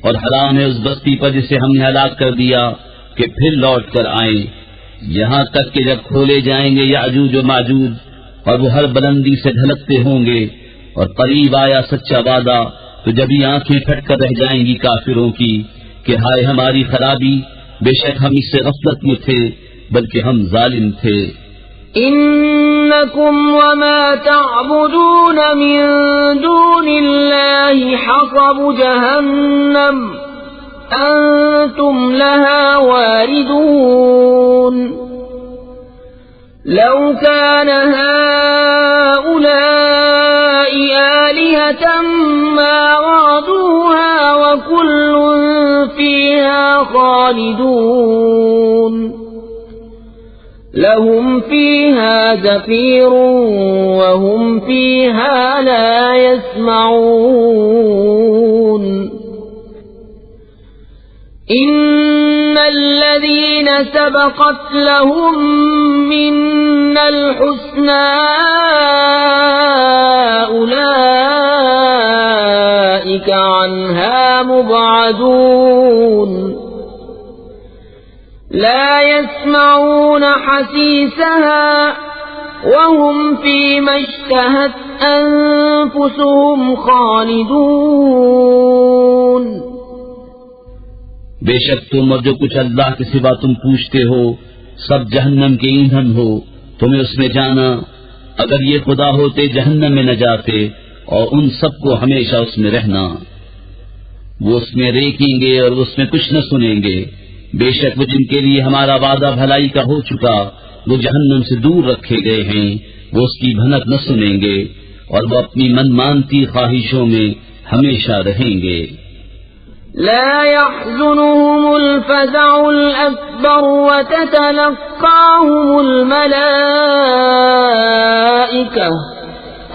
اور حرام ہے اس بستی پر جسے ہم نے ہلاک کر دیا کہ پھر لوٹ کر آئیں، یہاں تک کہ جب کھولے جائیں گے یاجوج و ماجوج اور وہ ہر بلندی سے ڈھلکتے ہوں گے، اور قریب آیا سچا وعدہ تو جبھی آنکھیں پھٹ کر رہ جائیں گی کافروں کی کہ ہائے ہماری خرابی، بے شک ہم اس سے غفلت میں تھے بلکہ ہم ظالم تھے۔ إنكم وما تعبدون من دون الله حصب جهنم أنتم لها واردون لو كان هؤلاء آلهة ما وردوها وكل فيها خالدون لهم فيها زفير وهم فيها لا يسمعون إن الذين سبقت لهم منا الحسنى أولئك عنها مبعدون لا يسمعون حسيسها وهم فيما اشتهت أنفسهم خالدون بے شک تم اور جو کچھ اللہ کے سوا تم پوچھتے ہو سب جہنم کے ایندھن ہو، تمہیں اس میں جانا، اگر یہ خدا ہوتے جہنم میں نہ جاتے اور ان سب کو ہمیشہ اس میں رہنا۔ وہ اس میں ریکیں گے اور اس میں کچھ نہ سنیں گے، بے شک وہ جن کے لیے ہمارا وعدہ بھلائی کا ہو چکا وہ جہنم سے دور رکھے گئے ہیں، وہ اس کی بھنک نہ سنیں گے اور وہ اپنی من مانتی خواہشوں میں ہمیشہ رہیں گے۔ لا يحزنهم الفزع الأكبر وتتلقاهم الملائكة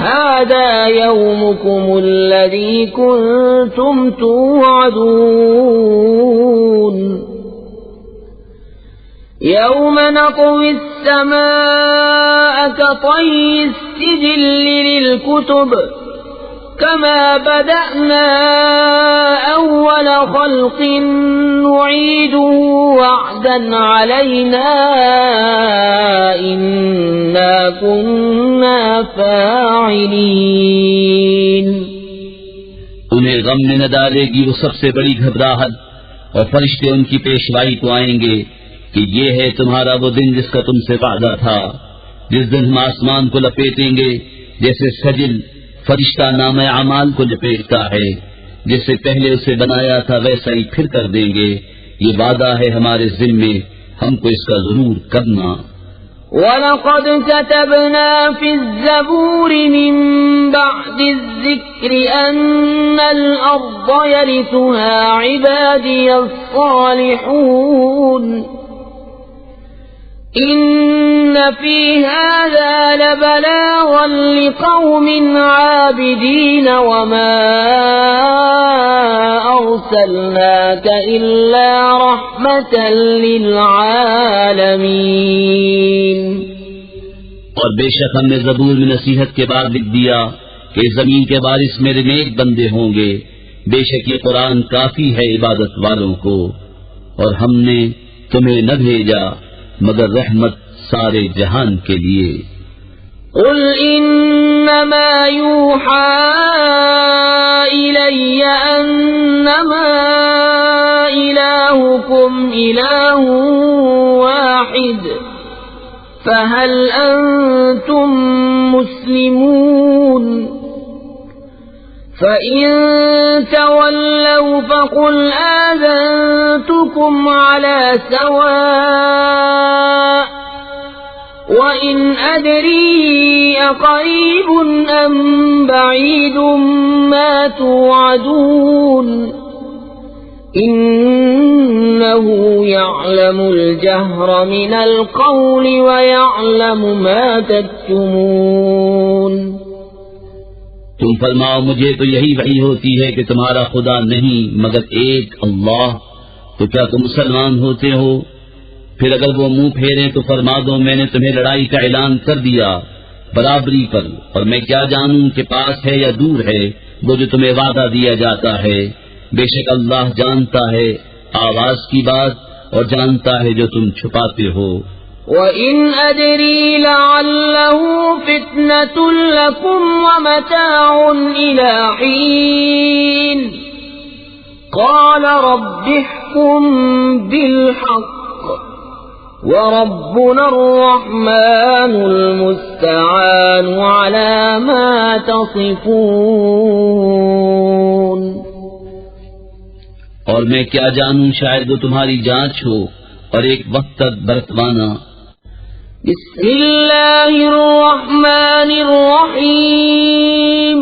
هذا يومكم الذي كنتم توعدون يوم نطوي السماء كطي السجل للكتب كما بدأنا أول خلق نعيده وعدا علينا إنا كنا فاعلين۔ انہیں غم میں نہ ڈالے گی وہ سب سے بڑی گھبراہٹ، اور فرشتے ان کی پیشوائی کو آئیں گے کہ یہ ہے تمہارا وہ دن جس کا تم سے وعدہ تھا، جس دن ہم آسمان کو لپیٹیں گے جیسے سجل فرشتہ نامہ اعمال کو لپیٹتا ہے، جس سے پہلے اسے بنایا تھا ویسا ہی پھر کر دیں گے، یہ وعدہ ہے ہمارے ذمے، ہم کو اس کا ضرور کرنا۔ وَلَقَدْ كَتَبْنَا فِي الزَّبُورِ مِن بَعْدِ الذِّكْرِ أَنَّ الْأَرْضَ يَرِثُهَا عِبَادِيَ الصَّالِحُونَ إِنَّ فِي هَذَا لَبَلَاغًا لِقَوْمٍ عَابِدِينَ وَمَا أَرْسَلْنَاكَ إِلَّا رَحْمَةً لِلْعَالَمِينَ۔ اور بے شک ہم نے زبور میں نصیحت کے بعد لکھ دیا کہ زمین کے وارث میرے نیک بندے ہوں گے، بے شک یہ قرآن کافی ہے عبادت والوں کو، اور ہم نے تمہیں نہ بھیجا مگر رحمت سارے جہان کے لیے۔ قل انما يوحى الي انما الهكم اله واحد فهل انتم مسلمون فإن تولوا فقل آذنتكم على سواء وإن أدري أقريب أم بعيد ما توعدون إنه يعلم الجهر من القول ويعلم ما تكتمون۔ تم فرماؤ مجھے تو یہی وحی ہوتی ہے کہ تمہارا خدا نہیں مگر ایک اللہ، تو کیا تم مسلمان ہوتے ہو؟ پھر اگر وہ منہ پھیریں تو فرما دو میں نے تمہیں لڑائی کا اعلان کر دیا برابری پر، اور میں کیا جانوں کہ پاس ہے یا دور ہے وہ جو تمہیں وعدہ دیا جاتا ہے، بے شک اللہ جانتا ہے آواز کی بات اور جانتا ہے جو تم چھپاتے ہو۔ وَإِنْ أَدْرِي لَعَلَّهُ فِتْنَةٌ لَكُمْ وَمَتَاعٌ إِلَى حِينٍ قَالَ رَبِّ احْكُم بِالْحَقِّ وَرَبُّنَا الرَّحْمَنُ الْمُسْتَعَانُ عَلَى مَا تَصِفُونَ۔ اور میں کیا جانوں شاید وہ تمہاری جانچ ہو اور ایک وقت تک برتوانا۔ بسم اللہ الرحمن الرحیم،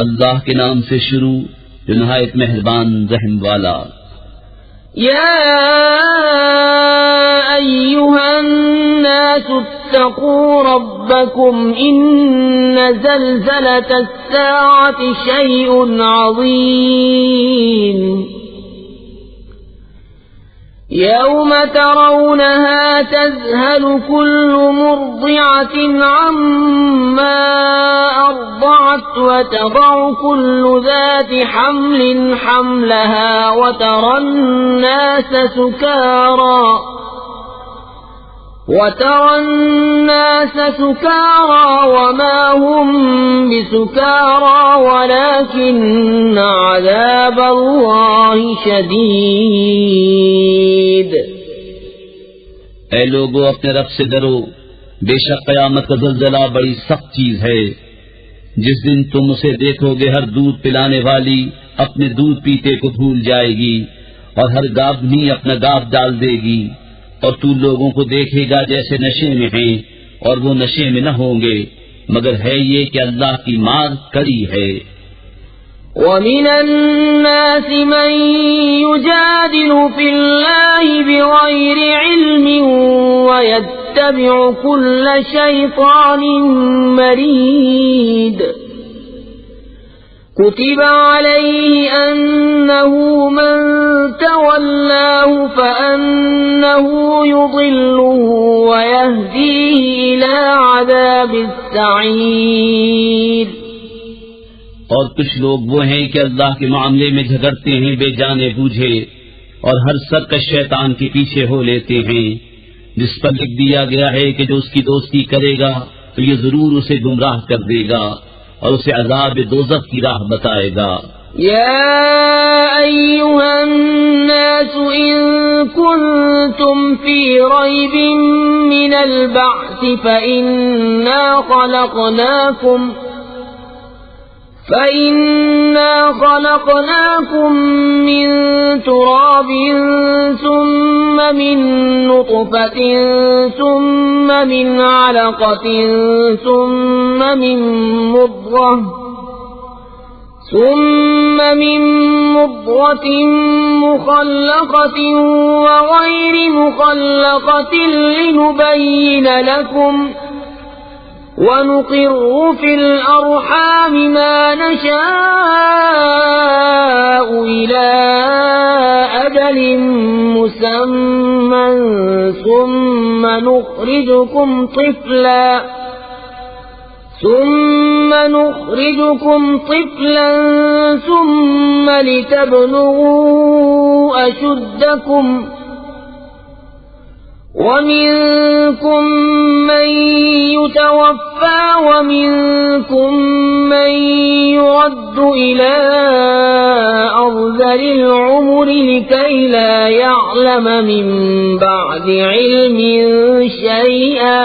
اللہ کے نام سے شروع جو نہایت مہربان رحم والا۔ یا ایھا الناس اتقوا ربکم ان زلزلۃ الساعۃ شیء عظیم يوم ترونها تذهل كل مرضعة عما أرضعت وتضع كل ذات حمل حملها وترى الناس سكارى وما هم بسكارى ولكن عذاب الله شديد۔ اے لوگو اپنے رب سے ڈرو، بے شک قیامت کا زلزلہ بڑی سخت چیز ہے۔ جس دن تم اسے دیکھو گے ہر دودھ پلانے والی اپنے دودھ پیتے کو بھول جائے گی اور ہر گاودنی اپنا گاو ڈال دے گی، اور تو لوگوں کو دیکھے گا جیسے نشے میں ہیں، اور وہ نشے میں نہ ہوں گے، مگر ہے یہ کہ اللہ کی مار کڑی ہے۔ وَمِنَ النَّاسِ مَن يُجَادِلُ فِي اللَّهِ بِغَيْرِ عِلْمٍ وَيَتَّبِعُ كُلَّ شَيْطَانٍ مَّرِيدٍ۔ كُتِبَ عَلَيْهِ أَنَّهُ مَن تَوَلَّاهُ فَأَنَّهُ يُضِلُّهُ وَيَهْدِيهِ إِلَى عَذَابِ السَّعِيرِ۔ اور کچھ لوگ وہ ہیں کہ اللہ کے معاملے میں جھگڑتے ہیں بے جانے بوجھے، اور ہر سرکش شیطان کے پیچھے ہو لیتے ہیں، جس پر لکھ دیا گیا ہے کہ جو اس کی دوستی کرے گا تو یہ ضرور اسے گمراہ کر دے گا اور اسے عذاب دوزخ کی راہ بتائے گا۔ يا أيها الناس إن كنتم في ريب من البعث فإنا خلقناكم من تراب ثم من نطفة ثم من علقة ثم من مضغة مخلقة وغير مخلقة لنبين لكم ونقر في الأرحام ما نشاء إلى أجل مسمى ثم نخرجكم طفلا ثم لتبلغوا أشدكم ومنكم من يتوفى ومنكم من يرد إلى أرذل العمر لكي لا يعلم من بعد علم شيئا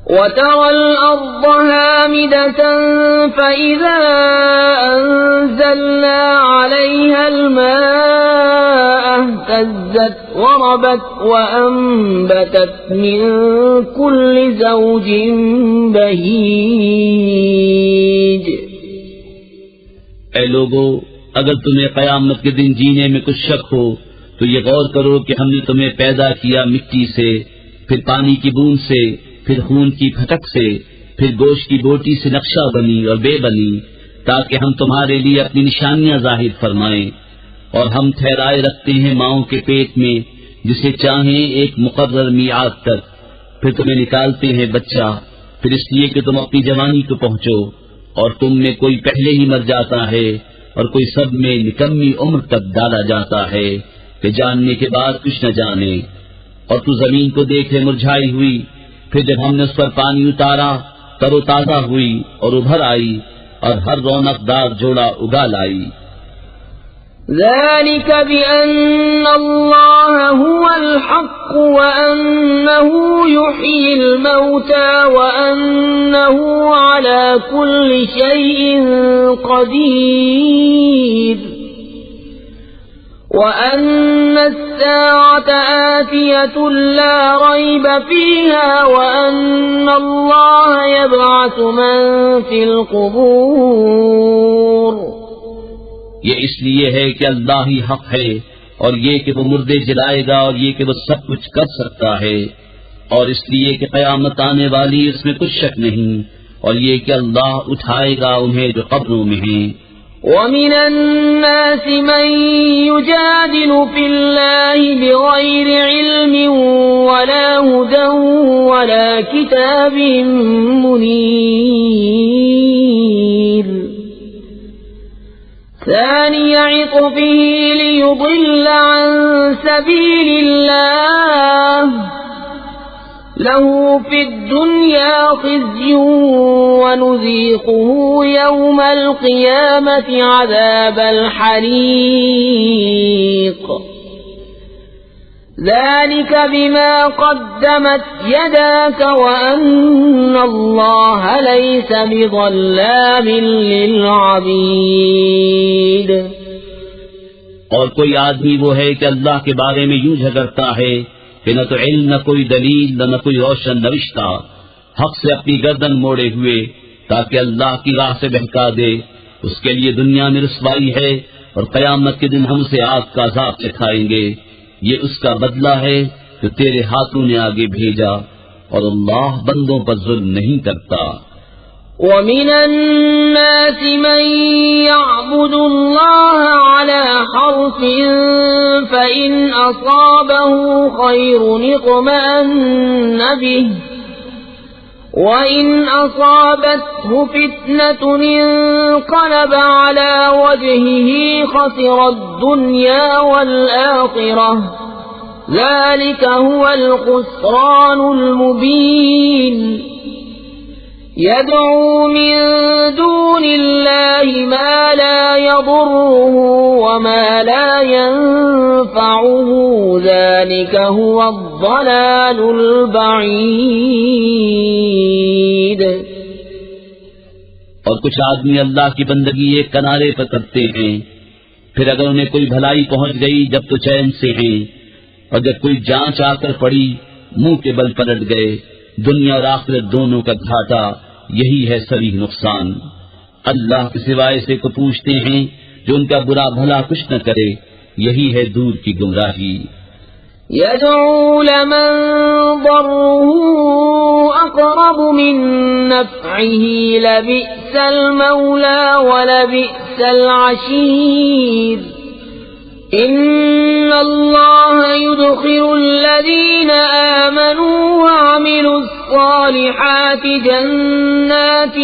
وترى الأرض هامدة فإذا أنزلنا عليها الماء اهتزت وربت وأنبتت من كل زوج بهيج۔ اے لوگو، اگر تمہیں قیامت کے دن جینے میں کچھ شک ہو تو یہ غور کرو کہ ہم نے تمہیں پیدا کیا مٹی سے، پھر پانی کی بوند سے، پھر خون کی پھٹک سے، پھر گوشت کی بوٹی سے نقشہ بنی اور بے بنی، تاکہ ہم تمہارے لیے اپنی نشانیاں ظاہر فرمائیں۔ اور ہم ٹھہرائے رکھتے ہیں ماؤں کے پیٹ میں جسے چاہیں ایک مقرر میعاد تک، پھر تمہیں نکالتے ہیں بچہ، پھر اس لیے کہ تم اپنی جوانی کو پہنچو، اور تم میں کوئی پہلے ہی مر جاتا ہے اور کوئی سب میں نکمی عمر تک ڈالا جاتا ہے کہ جاننے کے بعد کچھ نہ جانے۔ اور تو زمین کو دیکھے مرجھائی ہوئی، پھر جب ہم نے اس پر پانی اتارا تر و تازہ ہوئی اور ابھر آئی اور ہر رونق دار جوڑا اگا لائی۔ ذلك بأن الله هو الحق وأنه يحيي الموتى وأنه على كل شيء قدير وأن الساعة آتية لا ريب فيها وأن الله يبعث من في القبور۔ یہ اس لیے ہے کہ اللہ ہی حق ہے، اور یہ کہ وہ مردے جلائے گا، اور یہ کہ وہ سب کچھ کر سکتا ہے، اور اس لیے کہ قیامت آنے والی اس میں کچھ شک نہیں، اور یہ کہ اللہ اٹھائے گا انہیں جو قبروں میں ہیں، ومن الناس من يجادل في الله بغير علم ولا هدى ولا كتاب منير ثاني عطفه ليضل عن سبيل الله له في الدنيا خزي ونذيقه يوم القيامة عذاب الحريق ذلك بما قدمت يداك وأن الله ليس بظلام للعبيد. اور کوئی آدمی وہ ہے کہ اللہ کے بارے میں یوں جھگڑتا ہے کہ نہ تو علم نہ کوئی دلیل نہ کوئی روشن نوشتہ، حق سے اپنی گردن موڑے ہوئے تاکہ اللہ کی راہ سے بہکا دے. اس کے لیے دنیا میں رسوائی ہے اور قیامت کے دن ہم اسے آگ کا عذاب چکھائیں گے. یہ اس کا بدلہ ہے جو تیرے ہاتھوں نے آگے بھیجا، اور اللہ بندوں پر ظلم نہیں کرتا. ومن الناس من يعبد الله على حرف فإن أصابه خير اطمأن به وإن أصابته فتنة انقلب على وجهه خسر الدنيا والآخرة ذلك هو الخسران المبين. يدعو من دون الله ما لا يضره وما لا ينفعه ذلك هو الضلال البعيد. اور کچھ آدمی اللہ کی بندگی ایک کنارے پر کرتے ہیں، پھر اگر انہیں کوئی بھلائی پہنچ گئی جب تو چین سے ہیں، اور جب کوئی جانچ آ کر پڑی منہ کے بل پلٹ گئے. دنیا اور آخرت دونوں کا گھاٹا یہی ہے صریح نقصان. اللہ کے سوائے سے کو پوچھتے ہیں جو ان کا برا بھلا کچھ نہ کرے، یہی ہے دور کی گمراہی. يدعو لمن ضره أقرب من نفعه لبئس المولى ولبئس العشير. إن الله يدخل الذين آمنوا وعملوا الصالحات جنات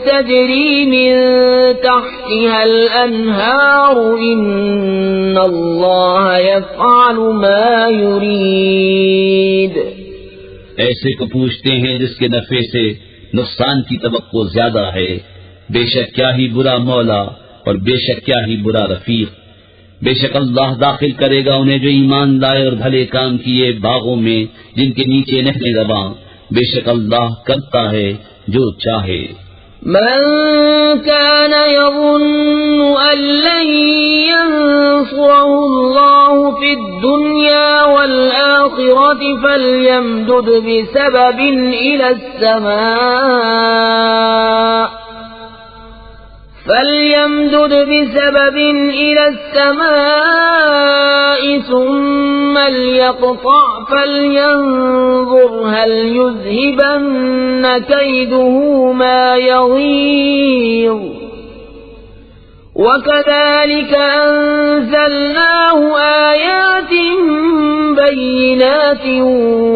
تجري من تحتها الأنهار إن الله يفعل ما يريد. ایسے کو پوچھتے ہیں جس کے نفع سے نقصان کی توقع زیادہ ہے. بے شک کیا ہی برا مولا اور بے شک کیا ہی برا رفیق. بے شک اللہ داخل کرے گا انہیں جو ایمان لائے اور بھلے کام کیے باغوں میں جن کے نیچے نہریں رواں. بے شک اللہ کرتا ہے جو چاہے. من كان يظن أن لن ينصره الله في الدنيا والآخرة فليمدد بسبب إلى السماء ثم ليقطع فلينظر هل يذهبن كيده ما يغيظ. وكذلك أنزلناه آيات بينات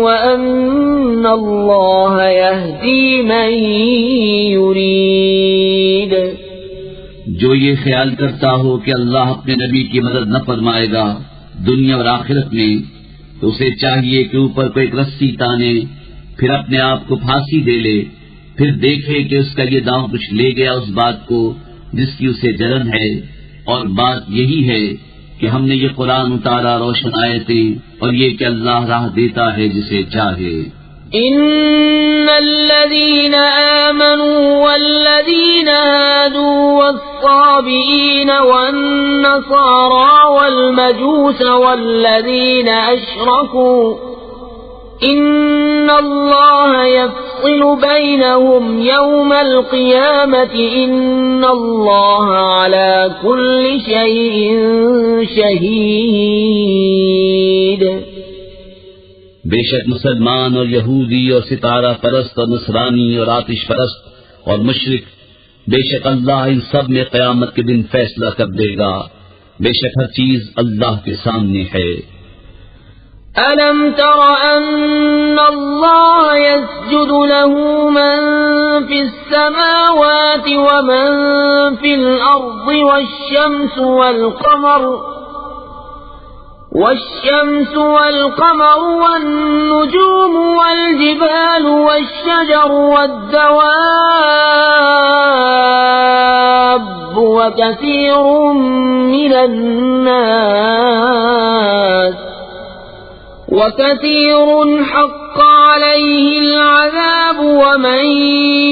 وأن الله يهدي من يريد. جو یہ خیال کرتا ہو کہ اللہ اپنے نبی کی مدد نہ فرمائے گا دنیا اور آخرت میں، تو اسے چاہیے کہ اوپر کو ایک رسی تانے، پھر اپنے آپ کو پھانسی دے لے، پھر دیکھے کہ اس کا یہ داؤں کچھ لے گیا اس بات کو جس کی اسے جلن ہے. اور بات یہی ہے کہ ہم نے یہ قرآن اتارا روشن آیتیں، اور یہ کہ اللہ راہ دیتا ہے جسے چاہے. إن الذين آمنوا والذين هادوا والصابئين والنصارى والمجوس والذين أشركوا إن الله يفصل بينهم يوم القيامة إن الله على كل شيء شهيد. بے شک مسلمان اور یہودی اور ستارہ پرست اور نصرانی اور آتش پرست اور مشرک بے شک اللہ ان سب میں قیامت کے دن فیصلہ کر دے گا، بے شک ہر چیز اللہ کے سامنے ہے۔ أَلَمْ تَرَ أَنَّ اللَّهَ يَسْجُدُ لَهُ مَن فِي السَّمَاوَاتِ وَمَن فِي الْأَرْضِ والشمس والقمر والنجوم والجبال والشجر والدواب وكثير حق عليه العذاب ومن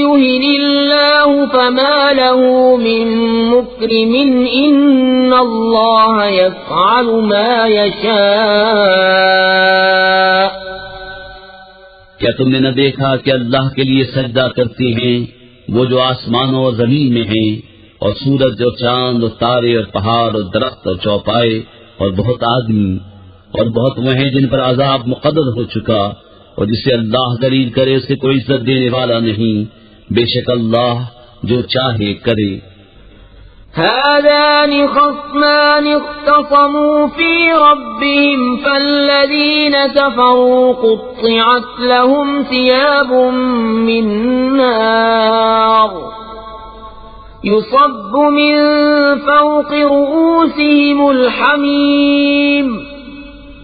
يهن الله فما له من مكرم إن الله يفعل ما يشاء۔ کیا تم نے نہ دیکھا کہ اللہ کے لیے سجدہ کرتے ہیں وہ جو آسمانوں اور زمین میں ہیں، اور سورج اور چاند اور تارے اور پہاڑ اور درخت اور چوپائے اور بہت آدمی، اور بہت وہ ہیں جن پر عذاب مقرر ہو چکا، اور جسے اللہ ذلیل کرے اسے کوئی عزت دینے والا نہیں، بے شک اللہ جو چاہے کرے۔ هذان خصمان اختصموا في ربهم فالذين كفروا قطعت لهم ثياب من نار يصب من فوق رؤوسهم الحميم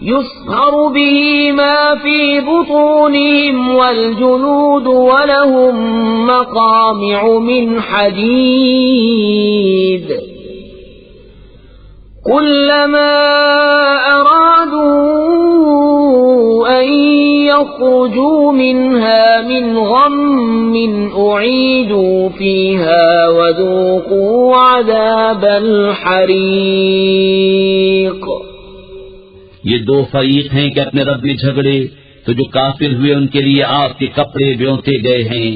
يصهر به ما في بطونهم والجلود ولهم مقامع من حديد كلما أرادوا أن يخرجوا منها من غم أعيدوا فيها وذوقوا عذاب الحريق۔ یہ دو فریق ہیں کہ اپنے رب میں جھگڑے، تو جو کافر ہوئے ان کے لیے آگ کے کپڑے بیونتے گئے ہیں،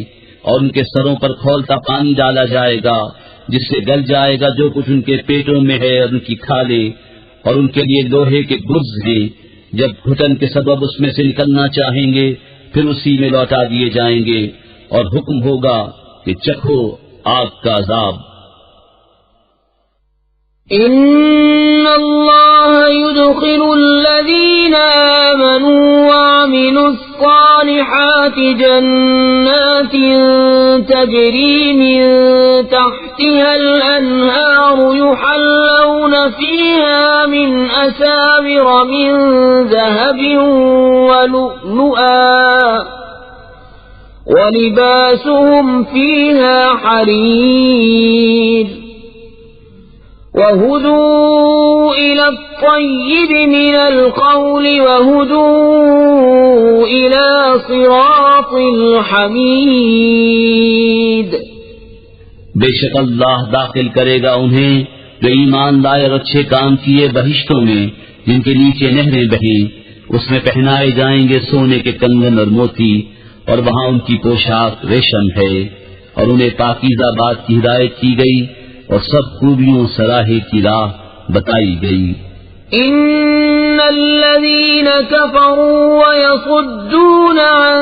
اور ان کے سروں پر کھولتا پانی ڈالا جائے گا جس سے گل جائے گا جو کچھ ان کے پیٹوں میں ہے اور ان کی کھالیں، اور ان کے لیے لوہے کے گرز ہیں، جب گھٹن کے سبب اس میں سے نکلنا چاہیں گے پھر اسی میں لوٹا دیے جائیں گے، اور حکم ہوگا کہ چکھو آگ کا عذاب۔ إن الله يدخل الذين آمنوا وعملوا الصالحات جنات تجري من تحتها الأنهار يحلون فيها من أساور من ذهب ولؤلؤا ولباسهم فيها حرير وهدوا إلى الطيب من القول وهدوا إلى صراط الحميد۔ بے شک اللہ داخل کرے گا انہیں جو ایمان لائے اور اچھے کام کیے بہشتوں میں جن کے نیچے نہریں بہیں، اس میں پہنائے جائیں گے سونے کے کنگن اور موتی، اور وہاں ان کی پوشاک ریشم ہے، اور انہیں پاکیزہ بات کی ہدایت کی گئی اور سب خوبیوں صلاحی کی راہ بتائی گئی۔ ان الذين كفروا ويصدون عن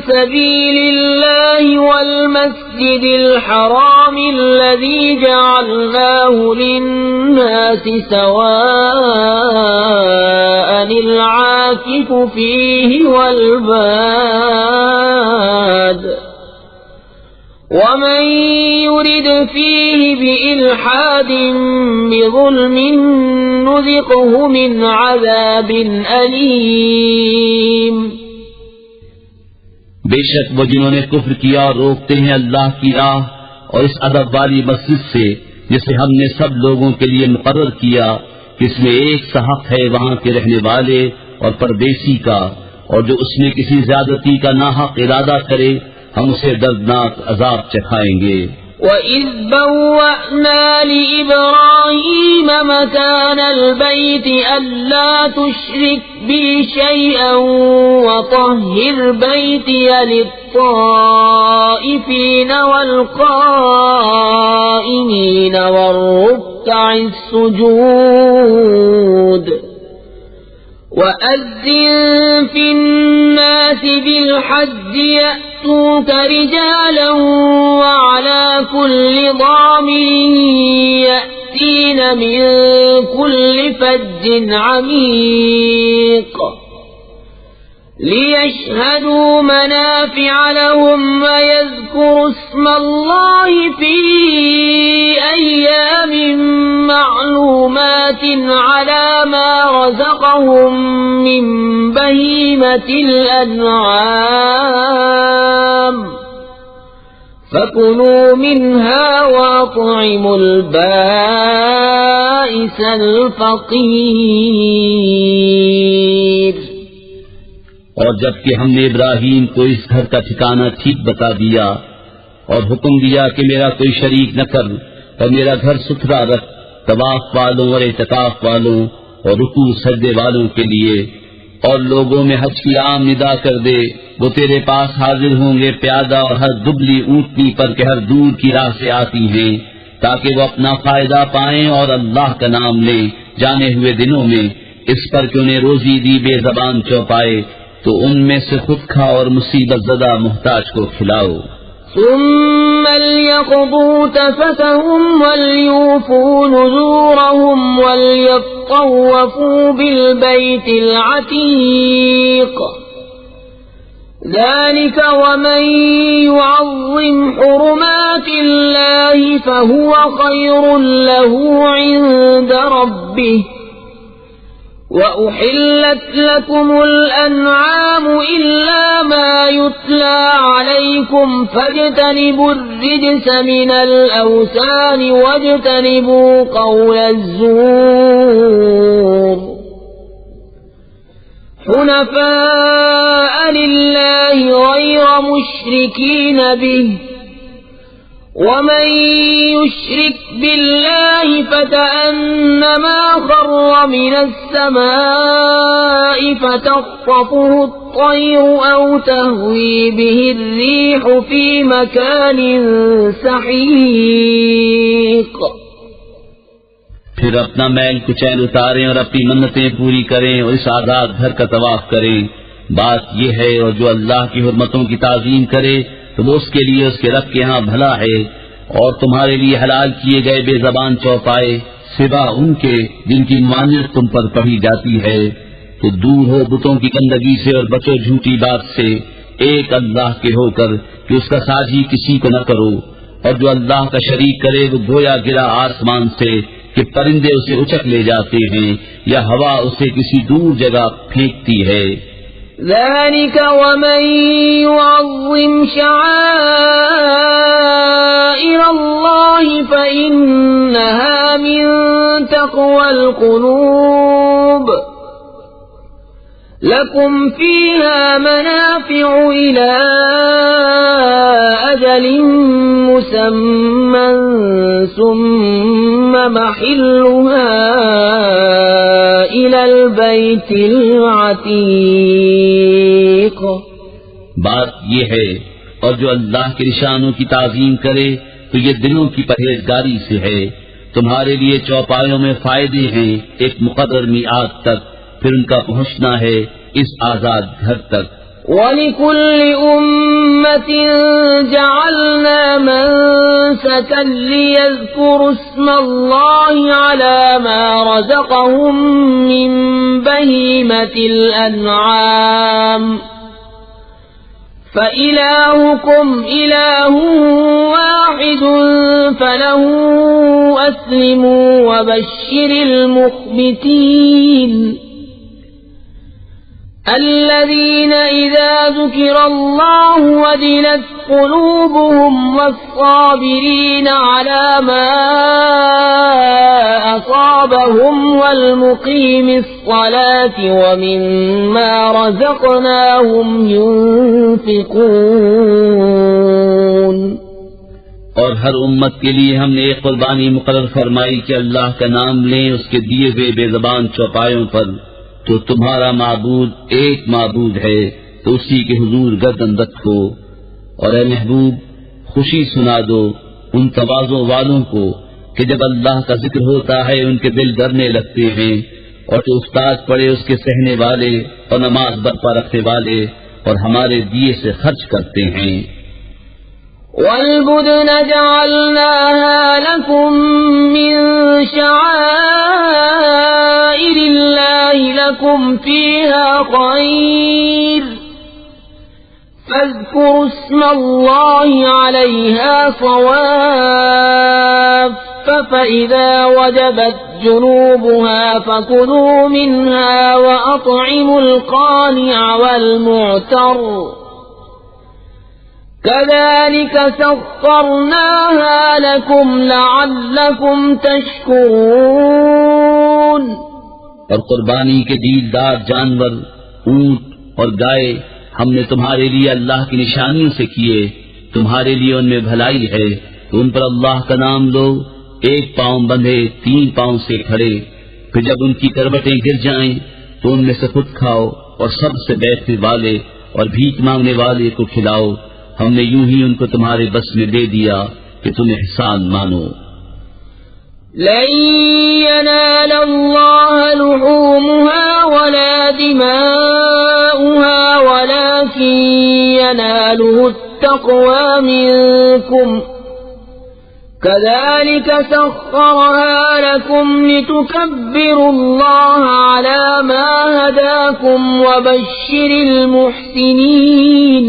سبيل الله والمسجد الحرام الذي جعلناه للناس سواء العاكف فيه والباد ومن يرد فيه بإلحاد بظلم نذقه من عذاب أليم۔ بے شک وہ جنہوں نے کفر کیا اور روکتے ہیں اللہ کی راہ اور اس ادب والی مسجد سے جسے ہم نے سب لوگوں کے لیے مقرر کیا کہ اس میں ایک سا حق ہے وہاں کے رہنے والے اور پردیسی کا، اور جو اس میں کسی زیادتی کا ناحق ارادہ کرے ہم اسے دردناک عذاب چکھائیں گے۔ وَإِذْ بَوَّأْنَا لِإِبْرَاهِيمَ مَكَانَ الْبَيْتِ أَلَّا تُشْرِكْ بِي شَيْئًا وَطَهِّرْ بَيْتِيَ لِلطَّائِفِينَ وَالْقَائِمِينَ وَالرُّكَّعِ السُّجُودِ وَأَذِّن فِي النَّاسِ بِالْحَجِّ يأتوك رجالا وعلى كل ضامر يأتين من كل فج عميق ليشهدوا منافع لهم ويذكروا اسم الله في أيام معلومات على ما رزقهم من بهيمة الأنعام فكلوا منها وأطعموا البائس الفقير. اور جبکہ ہم نے ابراہیم کو اس گھر کا ٹھکانہ ٹھیک بتا دیا اور حکم دیا کہ میرا کوئی شریک نہ کر اور میرا گھر ستھرا رکھ طواف والوں اور اعتکاف والوں اور رکوع سجدے والوں کے لیے، اور لوگوں میں حج کی عام ندا کر دے، وہ تیرے پاس حاضر ہوں گے پیادہ اور ہر دبلی اونٹنی پر کہ ہر دور کی راہ سے آتی ہیں، تاکہ وہ اپنا فائدہ پائیں اور اللہ کا نام لیں جانے ہوئے دنوں میں، اس پر کہ انہیں روزی دی بے زبان چوپائے تو ان میں سے خود کھا اور مصیبت زدہ محتاج کو کھلاؤ. ثم ليقضوا تفثهم وليوفوا نذورهم وليطوفوا بالبيت العتيق ذلك ومن يعظم حرمات الله فهو خير له عند ربه وَأُحِلَّتْ لَكُمُ الْأَنْعَامُ إِلَّا مَا يُتْلَى عَلَيْكُمْ فَاجْتَنِبُوا الرِّجْسَ مِنَ الْأَوْثَانِ وَاجْتَنِبُوا قَوْلَ الزُّورِ حُنَفَاءَ لِلَّهِ غَيْرَ مُشْرِكِينَ بِهِ ومن يشرك بالله فكأنما خر من السماء فتخطفه الطير أو تهوي به الريح في مكان سحيق. پھر اپنا میل کچیل اتاریں اور اپنی منتیں پوری کریں اور اس آزاد گھر کا طواف کریں. بات یہ ہے اور جو اللہ کی حرمتوں کی تعظیم کرے تو وہ اس کے لیے اس کے رب کے ہاں بھلا ہے، اور تمہارے لیے حلال کیے گئے بے زبان چوپائے سوا ان کے جن کی مانیت تم پر پڑھی جاتی ہے. تو دور ہو بتوں کی گندگی سے اور بچو جھوٹی بات سے، ایک اللہ کے ہو کر کہ اس کا ساجی کسی کو نہ کرو، اور جو اللہ کا شریک کرے وہ گویا گرا آسمان سے کہ پرندے اسے اچک لے جاتے ہیں یا ہوا اسے کسی دور جگہ پھینکتی ہے. ذلك ومن يعظم شعائر الله فإنها من تقوى القلوب لكم فيها منافع إلى أجل مسمى ثم محلها إلى البيت العتيق. بات یہ ہے اور جو اللہ کے نشانوں کی تعظیم کرے تو یہ دلوں کی پرہیزگاری سے ہے. تمہارے لیے چوپایوں میں فائدے ہیں ایک مقرر میعاد تک، پھر ان کا پہنچنا ہے اس آزاد گھر تک. وَلِكُلِّ أُمَّةٍ جَعَلْنَا مَنسَكًا لِيَذْكُرُوا اسْمَ اللَّهِ عَلَى مَا رَزَقَهُم مِّن بَهِيمَةِ الْأَنْعَامِ فَإِلَٰهُكُمْ إِلَٰهٌ وَاحِدٌ فَلَهُ أَسْلِمُوا وَبَشِّرِ الْمُخْبِتِينَ الذين إذا ذكر الله وجلت قلوبهم والصابرين على ما أصابهم والمقيم الصلاة ومما رزقناهم ينفقون. اور ہر امت کے لیے ہم نے ایک قربانی مقرر فرمائی کہ اللہ کا نام لیں اس کے دیے ہوئے بے زبان چوپایوں پر. تو تمہارا معبود ایک معبود ہے تو اسی کے حضور گردن رکھو. اور اے محبوب خوشی سنا دو ان تواضع والوں کو کہ جب اللہ کا ذکر ہوتا ہے ان کے دل ڈرنے لگتے ہیں، اور جو استاد پڑھے اس کے سہنے والے اور نماز برپا رکھنے والے اور ہمارے دیے سے خرچ کرتے ہیں۔ والبدن جعلناها لكم من شعائر الله لكم فيها خير فاذكروا اسم الله عليها صواف فإذا وجبت جنوبها فكلوا منها وأطعموا القانع والمعتر كذلك سخرناها لكم لعلكم تشكرون۔ اور قربانی کے دیلدار جانور اونٹ اور گائے ہم نے تمہارے لیے اللہ کی نشانیوں سے کیے، تمہارے لیے ان میں بھلائی ہے، تو ان پر اللہ کا نام لو، ایک پاؤں بندھے 3 پاؤں سے کھڑے، پھر جب ان کی کروٹیں گر جائیں تو ان میں سے خود کھاؤ اور سب سے بیٹھنے والے اور بھیک مانگنے والے کو کھلاؤ، ہم نے یوں ہی ان کو تمہارے بس میں دے دیا کہ تم احسان مانو۔ لن ينال الله لحومها ولا دماؤها ولكن يناله التقوى منكم كذلك سخرها لكم لتكبروا الله على ما هداكم وبشر المحسنين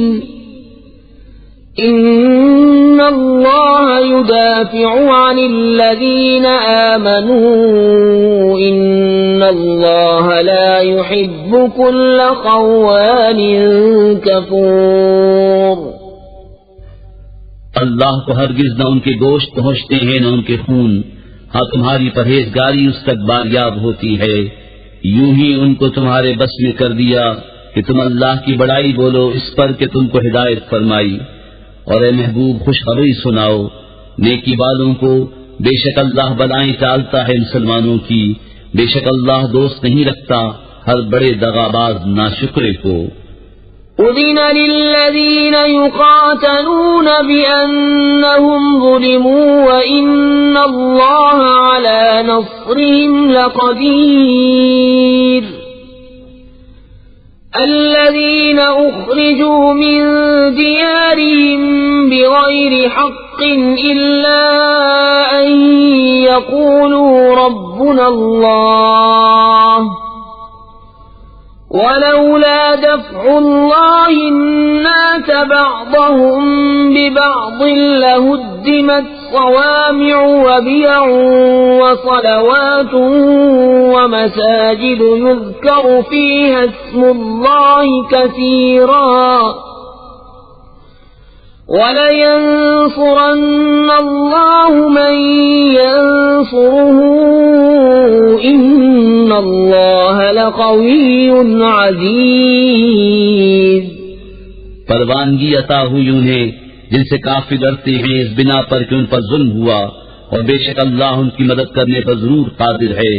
إن الله يدافع عن الذين آمنوا إن الله لا يحب كل خوان كفور۔ اللہ کو ہرگز نہ ان کے گوشت پہنچتے ہیں نہ ان کے خون، ہاں تمہاری پرہیزگاری اس تک باریاب ہوتی ہے، یوں ہی ان کو تمہارے بس میں کر دیا کہ تم اللہ کی بڑائی بولو اس پر کہ تم کو ہدایت فرمائی، اور اے محبوب خوشخبری سناؤ نیکی والوں کو، بے شک اللہ بلائیں ٹالتا ہے مسلمانوں کی، بے شک اللہ دوست نہیں رکھتا ہر بڑے دغاباز ناشکرے کو۔ أذن للذين يقاتلون بأنهم ظلموا وإن الله على نصرهم لقدير الذين أخرجوا من ديارهم بغير حق إلا أن يقولوا ربنا الله ولولا دفع الله الناس بعضهم ببعض لهدمت صوامع وبيع وصلوات ومساجد يذكر فيها اسم الله كثيرا وَلَيَنصُرَنَّ اللَّهُ مَن يَنصُرُهُ إِنَّ اللَّهَ لَقَوِيٌّ عَزِيزٌ۔ پروانگی عطا ہوئی انہیں جن سے کافر ڈرتے ہیں اس بنا پر کہ ان پر ظلم ہوا، اور بے شک اللہ ان کی مدد کرنے پر ضرور قادر ہے۔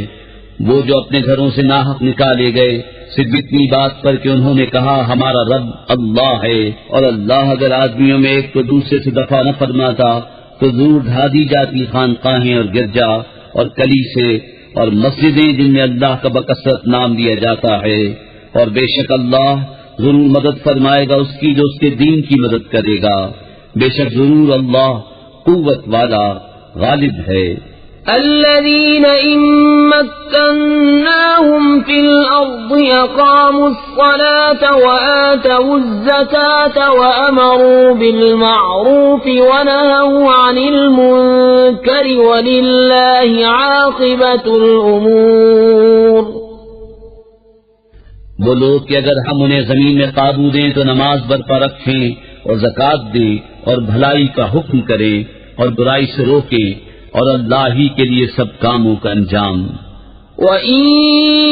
وہ جو اپنے گھروں سے ناحق نکالے گئے صرف اتنی بات پر کہ انہوں نے کہا ہمارا رب اللہ ہے، اور اللہ اگر آدمیوں میں ایک کو دوسرے سے دفع نہ فرماتا تو ضرور ڈھا دی جاتی خانقاہیں اور گرجا اور کلیسے اور مسجدیں جن میں اللہ کا بکثرت نام لیا جاتا ہے، اور بے شک اللہ ضرور مدد فرمائے گا اس کی جو اس کے دین کی مدد کرے گا، بے شک ضرور اللہ قوت والا غالب ہے۔ الذين إن مكناهم في الأرض أقاموا الصلاة وآتوا الزكاة وأمروا بالمعروف ونهوا عن المنكر ولله عاقبة الأمور۔ وہ لوگ کہ اگر ہم انہیں زمین میں قابو دیں تو نماز برپا رکھیں اور زکوٰۃ دیں اور بھلائی کا حکم کریں اور برائی سے روکیں، اور اللہ ہی کے لیے سب کاموں کا انجام۔ وَإِن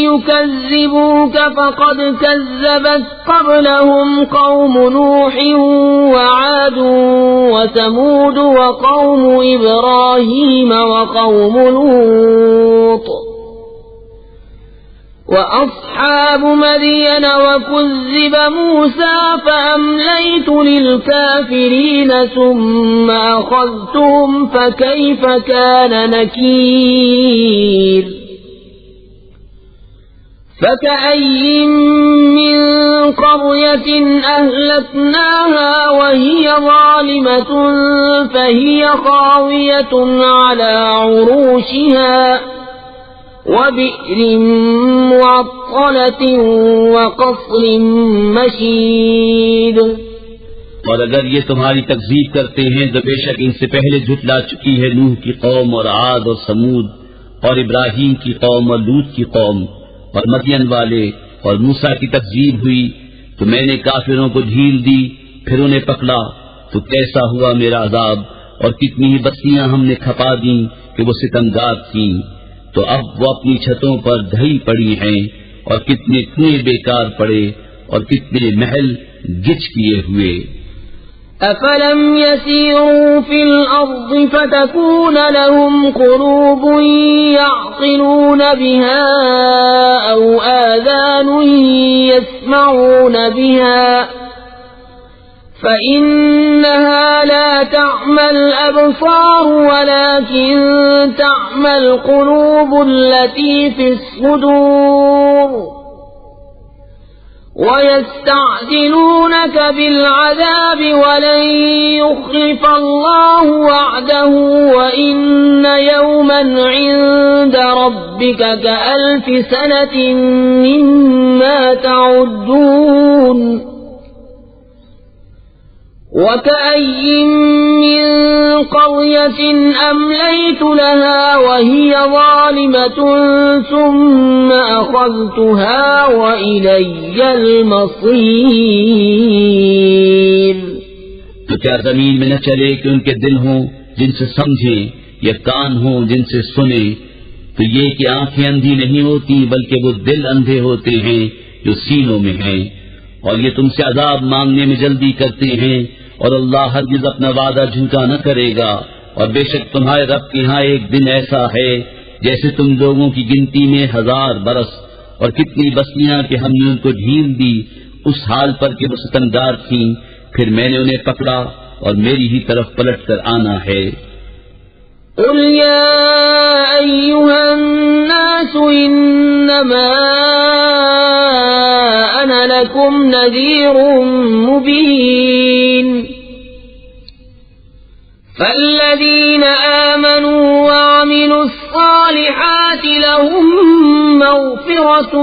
يُكَذِّبُوكَ فَقَدْ كَذَّبَتْ قَبْلَهُمْ قَوْمُ نُوحٍ وَعَادٌ وَثَمُودُ وَقَوْمُ إِبْرَاهِيمَ وَقَوْمُ لُوطٍ وَأَصْحَابُ مَدْيَنَ وَكُذِّبَ مُوسَى فَأَمْلَيْتُ لِلْكَافِرِينَ ثُمَّ أَخَذْتُهُمْ فَكَيْفَ كَانَ نَكِيرِ فكأي من قرية أهلكناها وهي ظالمة فهي خاوية على عروشها وبئر معطلة وقصر مشيد. اور اگر یہ تمہاری تکذیب کرتے ہیں تو بے شک ان سے پہلے جھٹلا چکی ہے نوح کی قوم اور عاد اور سمود اور ابراہیم کی قوم اور لوط کی قوم اور مدین والے اور موسیٰ کی تکذیب ہوئی تو میں نے کافروں کو ڈھیل دی پھر انہیں پکڑا تو کیسا ہوا میرا عذاب. اور کتنی ہی بستیاں ہم نے کھپا دیں کہ وہ ستمگار تھیں تو اب وہ اپنی چھتوں پر ڈھئی پڑی ہیں اور کتنے کنویں بیکار پڑے اور کتنے محل گچ کیے ہوئے. أفلم يسيروا في الأرض فتكون لهم قلوب يعقلون بها أو آذان يسمعون بها فإنها لا تعمى الأبصار ولكن تعمى القلوب التي في الصدور وَيَسْتَعْجِلُونَكَ بِالْعَذَابِ وَلَن يُخْلِفَ اللَّهُ وَعْدَهُ وَإِنَّ يَوْمًا عِندَ رَبِّكَ كَأَلْفِ سَنَةٍ مِّمَّا تَعُدُّونَ. وَكَأَيٍّ مِّن قَرْيَةٍ أَمْلَيْتُ لَهَا وَهِيَ ظَالِمَةٌ ثُمَّ أَخَذْتُهَا وَإِلَيَّ الْمَصِيرُ. تو کیا زمین میں نہ چلے کہ ان کے دل ہوں جن سے سمجھیں یا کان ہوں جن سے سنیں؟ تو یہ کہ آنکھیں اندھی نہیں ہوتی بلکہ وہ دل اندھے ہوتے ہیں جو سینوں میں ہیں. اور یہ تم سے عذاب مانگنے میں جلدی کرتے ہیں اور اللہ ہرگز اپنا وعدہ جھوٹا نہ کرے گا. اور بے شک تمہارے رب کے ہاں ایک دن ایسا ہے جیسے تم لوگوں کی گنتی میں 1000 برس. اور کتنی بستیاں کہ ہم نے ان کو ڈھیل دی اس حال پر کہ وہ ستمگار تھیں پھر میں نے انہیں پکڑا اور میری ہی طرف پلٹ کر آنا ہے. قل يا أيها الناس إنما أنا لكم نذير مبين فالذين آمنوا وعملوا الصالحات لهم مغفرة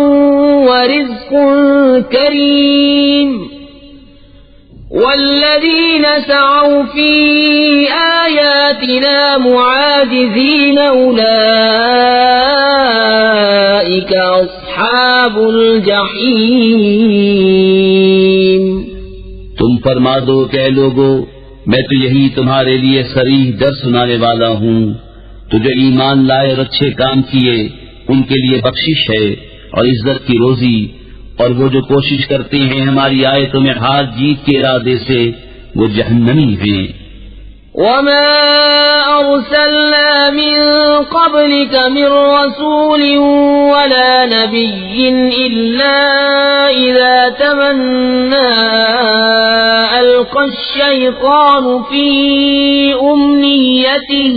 ورزق كريم والذين سعوا في آياتنا معاجزين أولئك أصحاب الجحيم. تم فرما دو کہ اے لوگو میں تو یہی تمہارے لیے صریح ڈر سنانے والا ہوں. تو جو ایمان لائے اور اچھے کام کیے ان کے لیے بخشش ہے اور عزت کی روزی. اور وہ جو کوشش کرتے ہیں ہماری آیتوں میں ہار جیت کے ارادے سے وہ جہنمی ہیں. وما أرسلنا من قبلك من رسول ولا نبي إلا إذا تمنى ألقى الشيطان في أمنيته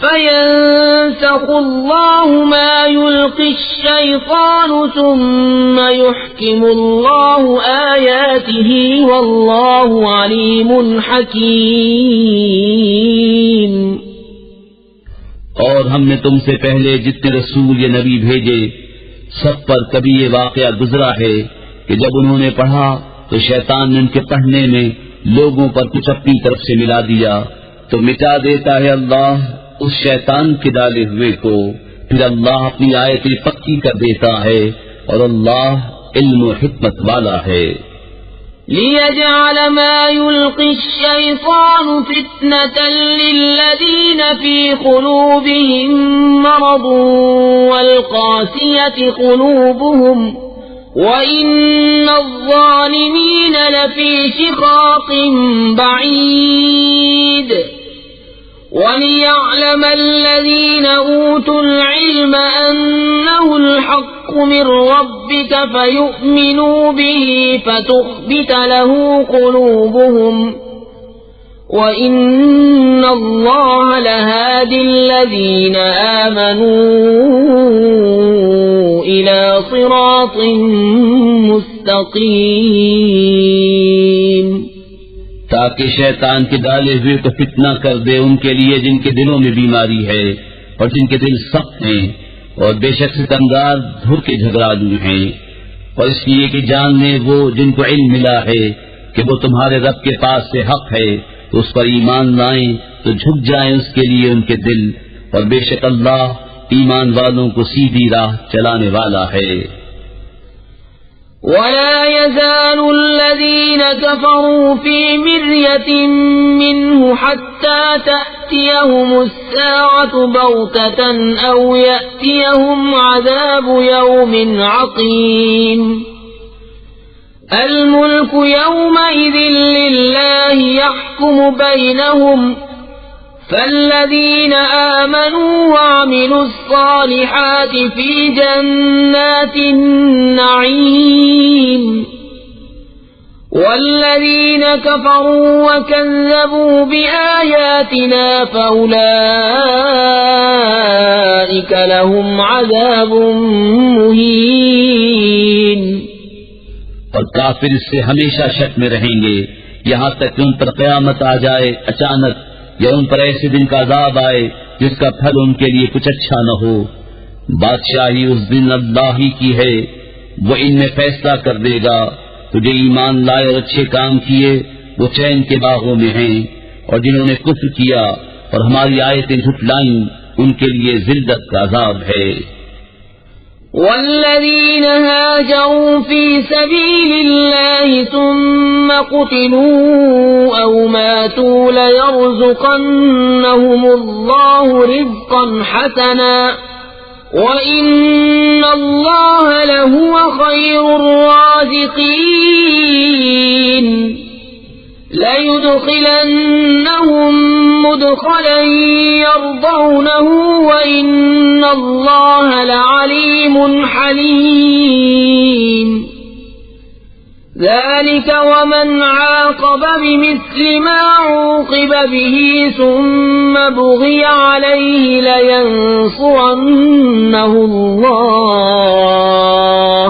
فينسخ الله ما يلقي الشيطان ثم يحكم الله آياته والله عليم حكيم. اور ہم نے تم سے پہلے جتنے رسول یا نبی بھیجے سب پر کبھی یہ واقعہ گزرا ہے کہ جب انہوں نے پڑھا تو شیطان نے ان کے پڑھنے میں لوگوں پر کچھ اپنی طرف سے ملا دیا تو مٹا دیتا ہے اللہ اس شیطان کے ڈالے ہوئے کو. پھر اللہ اپنی آیتیں پکی کر دیتا ہے اور اللہ علم و حکمت والا ہے. لِيَجْعَلَ مَا يُلْقِي الشَّيْطَانُ فِتْنَةً لِلَّذِينَ فِي قُلُوبِهِم مَّرَضٌ وَالْقَاسِيَةِ قُلُوبُهُمْ وَإِنَّ الظَّالِمِينَ لَفِي شِقَاقٍ بَعِيدٍ. وَلِيَعْلَمَ الَّذِينَ أُوتُوا الْعِلْمَ أَنَّهُ الْحَقُّ مِنْ رَبِّكَ فَيُؤْمِنُوا بِهِ فَتُخْبِتَ لَهُ قُلُوبُهُمْ وَإِنَّ اللَّهَ لَهَادِ الَّذِينَ آمَنُوا إلى صراط مستقيم تاکہ شیطان کے ڈالے ہوئے کو فتنہ کر دے ان کے لیے جن کے دلوں میں بیماری ہے اور جن کے دل سخت ہیں، اور بے شک ستمگار دھر کے جھگڑالو ہیں، اور اس لیے کہ جان لیں وہ جن کو علم ملا ہے کہ وہ تمہارے رب کے پاس سے حق ہے، تو اس پر ایمان لائیں تو جھک جائیں اس کے لیے ان کے دل، اور بے شک اللہ ایمان والوں کو سیدھی راہ چلانے والا ہے۔ ولا يزال الذين كفروا في مرية منه حتى تأتيهم الساعة بغتة أو يأتيهم عذاب يوم عقيم الملك يومئذ لله يحكم بينهم فالذين آمنوا وعملوا الصالحات في جنات النعيم والذين كفروا وكذبوا بآياتنا فأولئك لهم عذاب مهين۔ اور کافر اس سے ہمیشہ شک میں رہیں گے یہاں تک کہ ان پر قیامت آ جائے اچانک، یا ان پر ایسے دن کا عذاب آئے جس کا پھل ان کے لیے کچھ اچھا نہ ہو۔ بادشاہی اس دن اللہ ہی کی ہے، وہ ان میں فیصلہ کر دے گا۔ تو جو ایمان لائے اور اچھے کام کیے وہ چین کے باغوں میں ہیں، اور جنہوں نے کفر کیا اور ہماری آیتیں جھٹلائیں ان کے لیے ذلت کا عذاب ہے۔ والذين هاجروا في سبيل الله ثم قتلوا أو ماتوا ليرزقنهم الله رزقا حسنا وإن الله لهو خير الرازقين ليدخلنهم مدخلا يرضونه وإن الله لعليم حليم ذلك ومن عاقب بمثل ما عوقب به ثم بغي عليه لينصرنه الله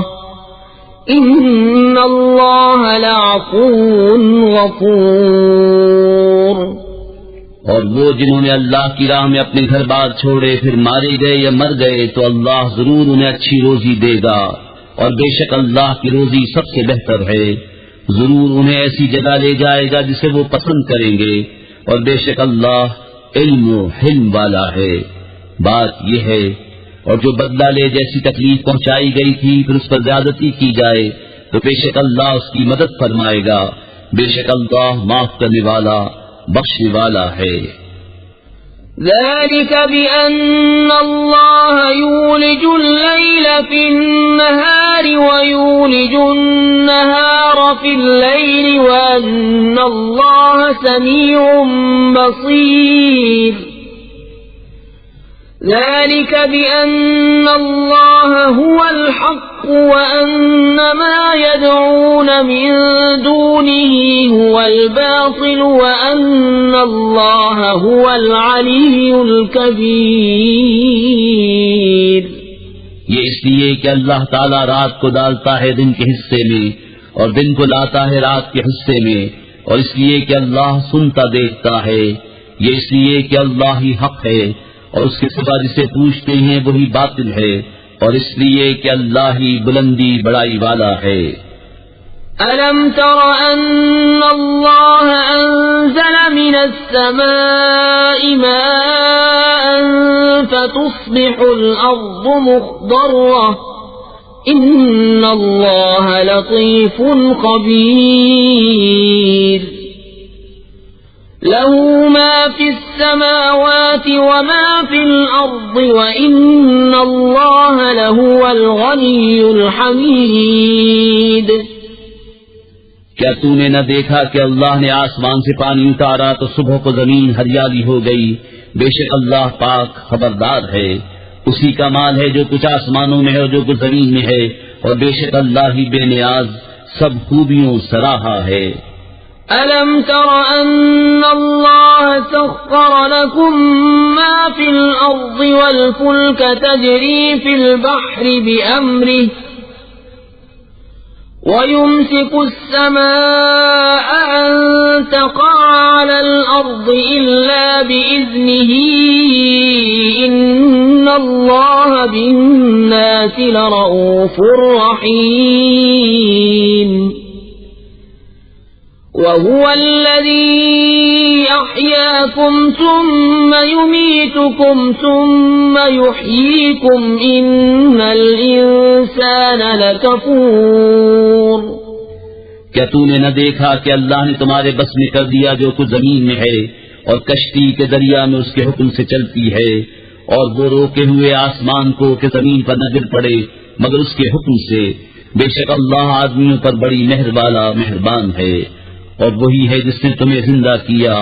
ان اللہ لعفو غفور۔ اور وہ جنہوں نے اللہ کی راہ میں اپنے گھر بار چھوڑے پھر مارے گئے یا مر گئے تو اللہ ضرور انہیں اچھی روزی دے گا، اور بے شک اللہ کی روزی سب سے بہتر ہے۔ ضرور انہیں ایسی جگہ لے جائے گا جسے وہ پسند کریں گے، اور بے شک اللہ علم و حلم والا ہے۔ بات یہ ہے، اور جو بدلہ لے جیسی تکلیف پہنچائی گئی تھی پھر اس پر زیادتی کی جائے تو بے شک اللہ اس کی مدد فرمائے گا، بے شک اللہ معاف کرنے والا بخشنے والا ہے۔ ذلك بأن الله يولج الليل في النهار ويولج النهار في الليل وأن الله سميع بصير۔ ذلك بأن الله هو الحق وأن ما يدعون من دونه هو الباطل وأن الله هو العلي الكبير۔ یہ اس لیے کہ اللہ تعالیٰ رات کو ڈالتا ہے دن کے حصے میں اور دن کو لاتا ہے رات کے حصے میں، اور اس لیے کہ اللہ سنتا دیکھتا ہے۔ یہ اس لیے کہ اللہ ہی حق ہے اور اس کے سوا جسے پوچھتے ہیں وہی باطل ہے، اور اس لیے کہ اللہ ہی بلندی بڑائی والا ہے۔ أَلَمْ تَرَ أَنَّ اللَّهَ أَنزَلَ مِنَ السَّمَاءِ مَاءً فَتُصْبِحُ الْأَرْضُ مُخْضَرَّةً إِنَّ اللَّهَ لَطِيفٌ خَبِيرٌ لَهُ مَا فِي السَّمَاوَاتِ وَمَا فِي الْأَرْضِ وَإِنَّ اللَّهَ لَهُوَ الْغَنِيُّ الْحَمِيدُ۔ کیا تو نے نہ دیکھا کہ اللہ نے آسمان سے پانی اتارا تو صبح کو زمین ہریالی ہو گئی؟ بے شک اللہ پاک خبردار ہے، اسی کا مال ہے جو کچھ آسمانوں میں ہے اور جو کچھ زمین میں ہے، اور بے شک اللہ ہی بے نیاز سب خوبیوں سراہا ہے۔ ألم تر أن الله سخر لكم ما في الأرض والفلك تجري في البحر بأمره ويمسك السماء أن تقع على الأرض إلا بإذنه إن الله بالناس لرؤوف رحيم وهو الذي أحياكم ثم يميتكم ثم يحييكم إن الإنسان لكفور کیا تو نے نہ دیکھا کہ اللہ نے تمہارے بس میں کر دیا جو کچھ زمین میں ہے اور کشتی کے دریا میں اس کے حکم سے چلتی ہے اور وہ روکے ہوئے آسمان کو کہ زمین پر نہ گر پڑے مگر اس کے حکم سے بے شک اللہ آدمیوں پر بڑی مہر والا مہربان ہے اور وہی ہے جس نے تمہیں زندہ کیا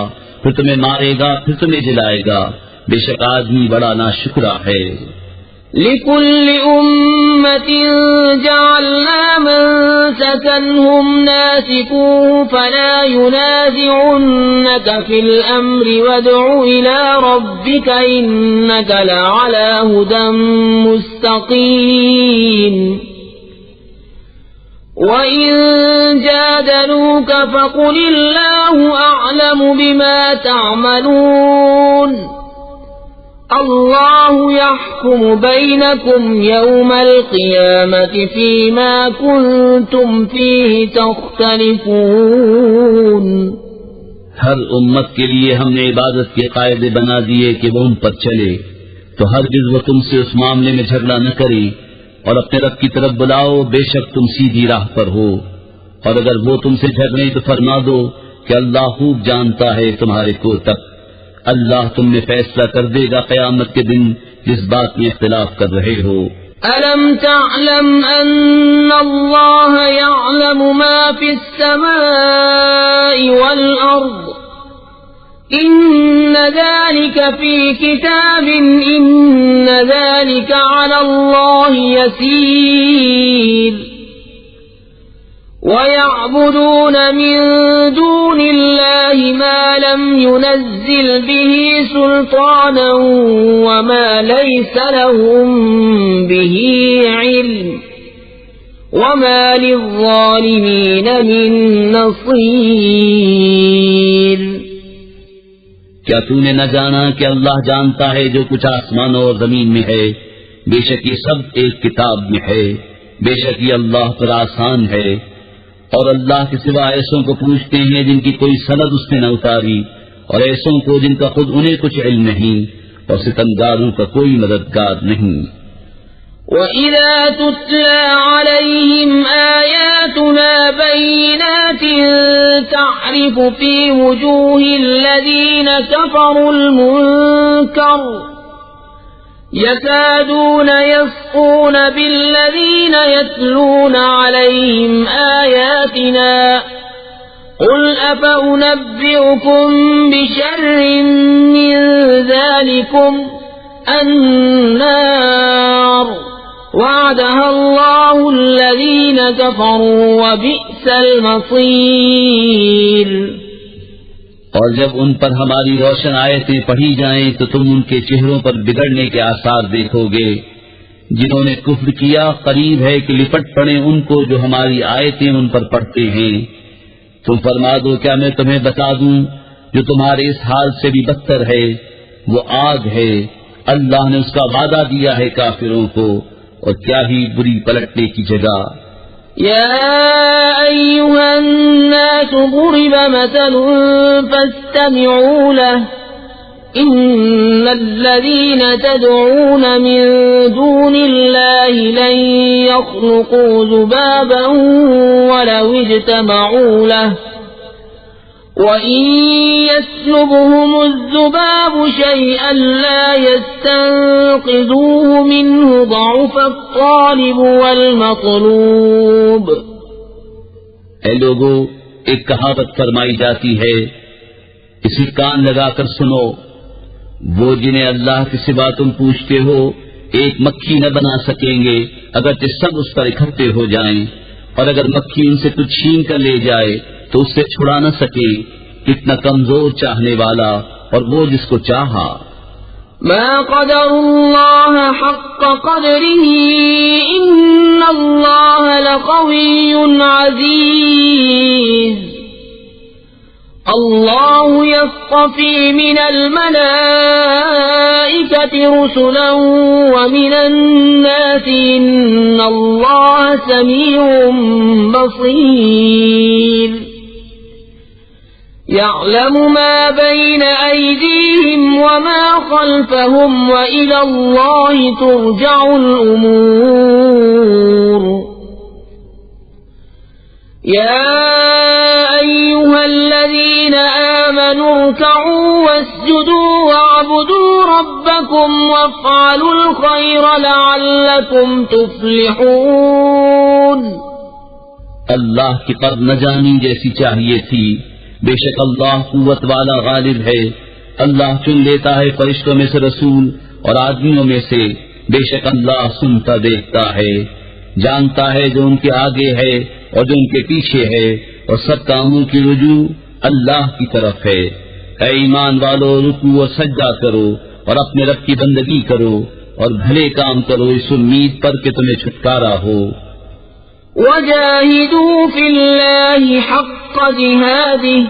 پھر تمہیں مارے گا پھر تمہیں جلائے گا بے شک آدمی بڑا ناشکرا ہے لِكُلِّ أُمَّةٍ جَعَلْنَا مَنسَكًا هُمْ نَاسِكُوهُ فَلَا يُنَازِعُنَّكَ فِي الْأَمْرِ وَادْعُ إِلَى رَبِّكَ إِنَّكَ لَعَلَى هُدًى مُسْتَقِيمٍ وَإِن جَادَلُوكَ فَقُلِ اللَّهُ أَعْلَمُ بِمَا تَعْمَلُونَ اللَّهُ يَحْكُمُ بَيْنَكُمْ يَوْمَ الْقِيَامَةِ فِيمَا كُنتُمْ فِيهِ تَخْتَلِفُونَ ہر امت کے لیے ہم نے عبادت کے قاعدے بنا دیے کہ وہ ان پر چلے تو ہرگز وہ تم سے اس معاملے میں جھگڑا نہ کرے اور اپنے رب کی طرف بلاؤ بے شک تم سیدھی راہ پر ہو اور اگر وہ تم سے جھگڑے تو فرما دو کہ اللہ خوب جانتا ہے تمہارے کو تک اللہ تم میں فیصلہ کر دے گا قیامت کے دن جس بات میں اختلاف کر رہے ہو أَلَمْ تَعْلَمْ أَنَّ اللَّهَ يَعْلَمُ مَا فِي السَّمَاءِ وَالْأَرْضِ إِنَّ ذَلِكَ فِي كِتَابٍ إِنَّ ذَلِكَ عَلَى اللَّهِ يَسِيرٌ وَيَعْبُدُونَ مِن دُونِ اللَّهِ مَا لَمْ يُنَزِّلْ بِهِ سُلْطَانًا وَمَا لَيْسَ لَهُم بِهِ عِلْمٌ وَمَا لِلظَّالِمِينَ مِن نَّصِيرٍ کیا تو نے نہ جانا کہ اللہ جانتا ہے جو کچھ آسمانوں اور زمین میں ہے بے شک یہ سب ایک کتاب میں ہے بے شک یہ اللہ پر آسان ہے اور اللہ کے سوا ایسوں کو پوچھتے ہیں جن کی کوئی سند اس نے نہ اتاری اور ایسوں کو جن کا خود انہیں کچھ علم نہیں اور ستمگاروں کا کوئی مددگار نہیں وَإِذَا تُتْلَى عَلَيْهِمْ آيَاتُنَا بَيِّنَاتٍ تَعْرِفُ فِي وُجُوهِ الَّذِينَ كَفَرُوا الْمُنكَرَ يَكَادُونَ يَسْطُونَ بِالَّذِينَ يَتْلُونَ عَلَيْهِمْ آيَاتِنَا قُلْ أَفَأُنَبِّئُكُم بِشَرٍّ مِّن ذَلِكُمْ النَّارُ وَعَدَهَا اللَّهُ الَّذِينَ كَفَرُوا وَبِئْسَ الْمَصِيرُ اور جب ان پر ہماری روشن آیتیں پڑھی جائیں تو تم ان کے چہروں پر بگڑنے کے آثار دیکھو گے جنہوں نے کفر کیا قریب ہے کہ لپٹ پڑے ان کو جو ہماری آیتیں ان پر پڑھتے ہیں تم فرما دو کیا میں تمہیں بتا دوں جو تمہارے اس حال سے بھی بدتر ہے وہ آگ ہے اللہ نے اس کا وعدہ دیا ہے کافروں کو اور کیا ہی بری پلٹنے کی جگہ يا أيها الناس ضرب مثل فاستمعوا له إن الذين تدعون من دون الله لن يخلقوا ذبابا ولو اجتمعوا له وَإِن يَسْلُبْهُمُ الذُّبَابُ شَيْئًا لَّا يَسْتَنقِذُوهُ مِنْهُ ضَعُفَ الطَّالِبُ وَالْمَطْلُوبُ اے لوگو ایک کہاوت فرمائی جاتی ہے اسی کان لگا کر سنو وہ جنہیں اللہ کے سوا تم پوچھتے ہو ایک مکھی نہ بنا سکیں گے اگرچہ سب اس پر اکٹھے ہو جائیں اور اگر مکھی ان سے کچھ چھین کر لے جائے تو اس سے چھڑا نہ سکے، کتنا کمزور چاہنے والا اور وہ جس کو چاہا۔ ما قدر الله حق قدره إن الله لقوي عزيز الله يصطفي من الملائكة رسلا ومن الناس إن الله سميع بصير يعلم ما بين أيديهم وما خلفهم وإلى الله ترجع الأمور يا أيها الذين آمنوا اركعوا واسجدوا واعبدوا ربكم وافعلوا الخير لعلكم تفلحون۔ اللہ کی قدر نہ جانی جیسی چاہیے تھی، بے شک اللہ قوت والا غالب ہے۔ اللہ چن لیتا ہے فرشتوں میں سے رسول اور آدمیوں میں سے، بے شک اللہ سنتا دیکھتا ہے، جانتا ہے جو ان کے آگے ہے اور جو ان کے پیچھے ہے، اور سب کاموں کی رجوع اللہ کی طرف ہے۔ اے ایمان والو، رکوع اور سجدہ کرو اور اپنے رب کی بندگی کرو اور بھلے کام کرو اس امید پر کہ تمہیں چھٹکارا ہو۔ وجاهدوا في الله حق جهاده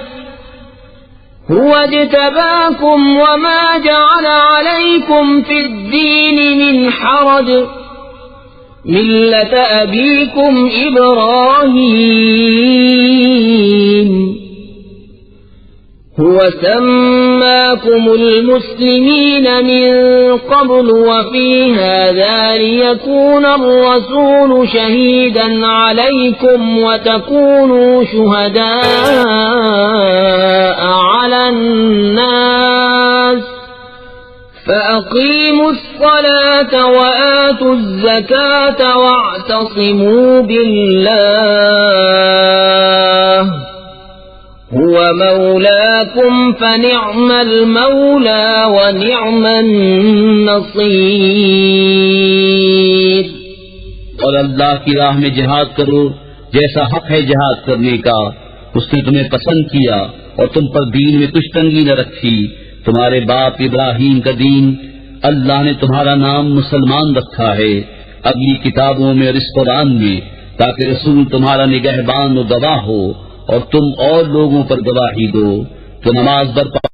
هو اجتباكم وما جعل عليكم في الدين من حرج ملة أبيكم إبراهيم هو سماكم المسلمين من قبل وفي هذا ليكون الرسول شهيدا عليكم وتكونوا شهداء على الناس فأقيموا الصلاة وآتوا الزكاة واعتصموا بالله هو مولاكم فنعم المولى ونعم النصير۔ اور اللہ کی راہ میں جہاد کرو جیسا حق ہے جہاد کرنے کا، اس نے تمہیں پسند کیا اور تم پر دین میں کچھ تنگی نہ رکھی، تمہارے باپ ابراہیم کا دین، اللہ نے تمہارا نام مسلمان رکھا ہے اگلی کتابوں میں اور اس قرآن میں، تاکہ رسول تمہارا نگہبان و گواہ ہو اور تم اور لوگوں پر گواہی دو۔ تو نماز برپا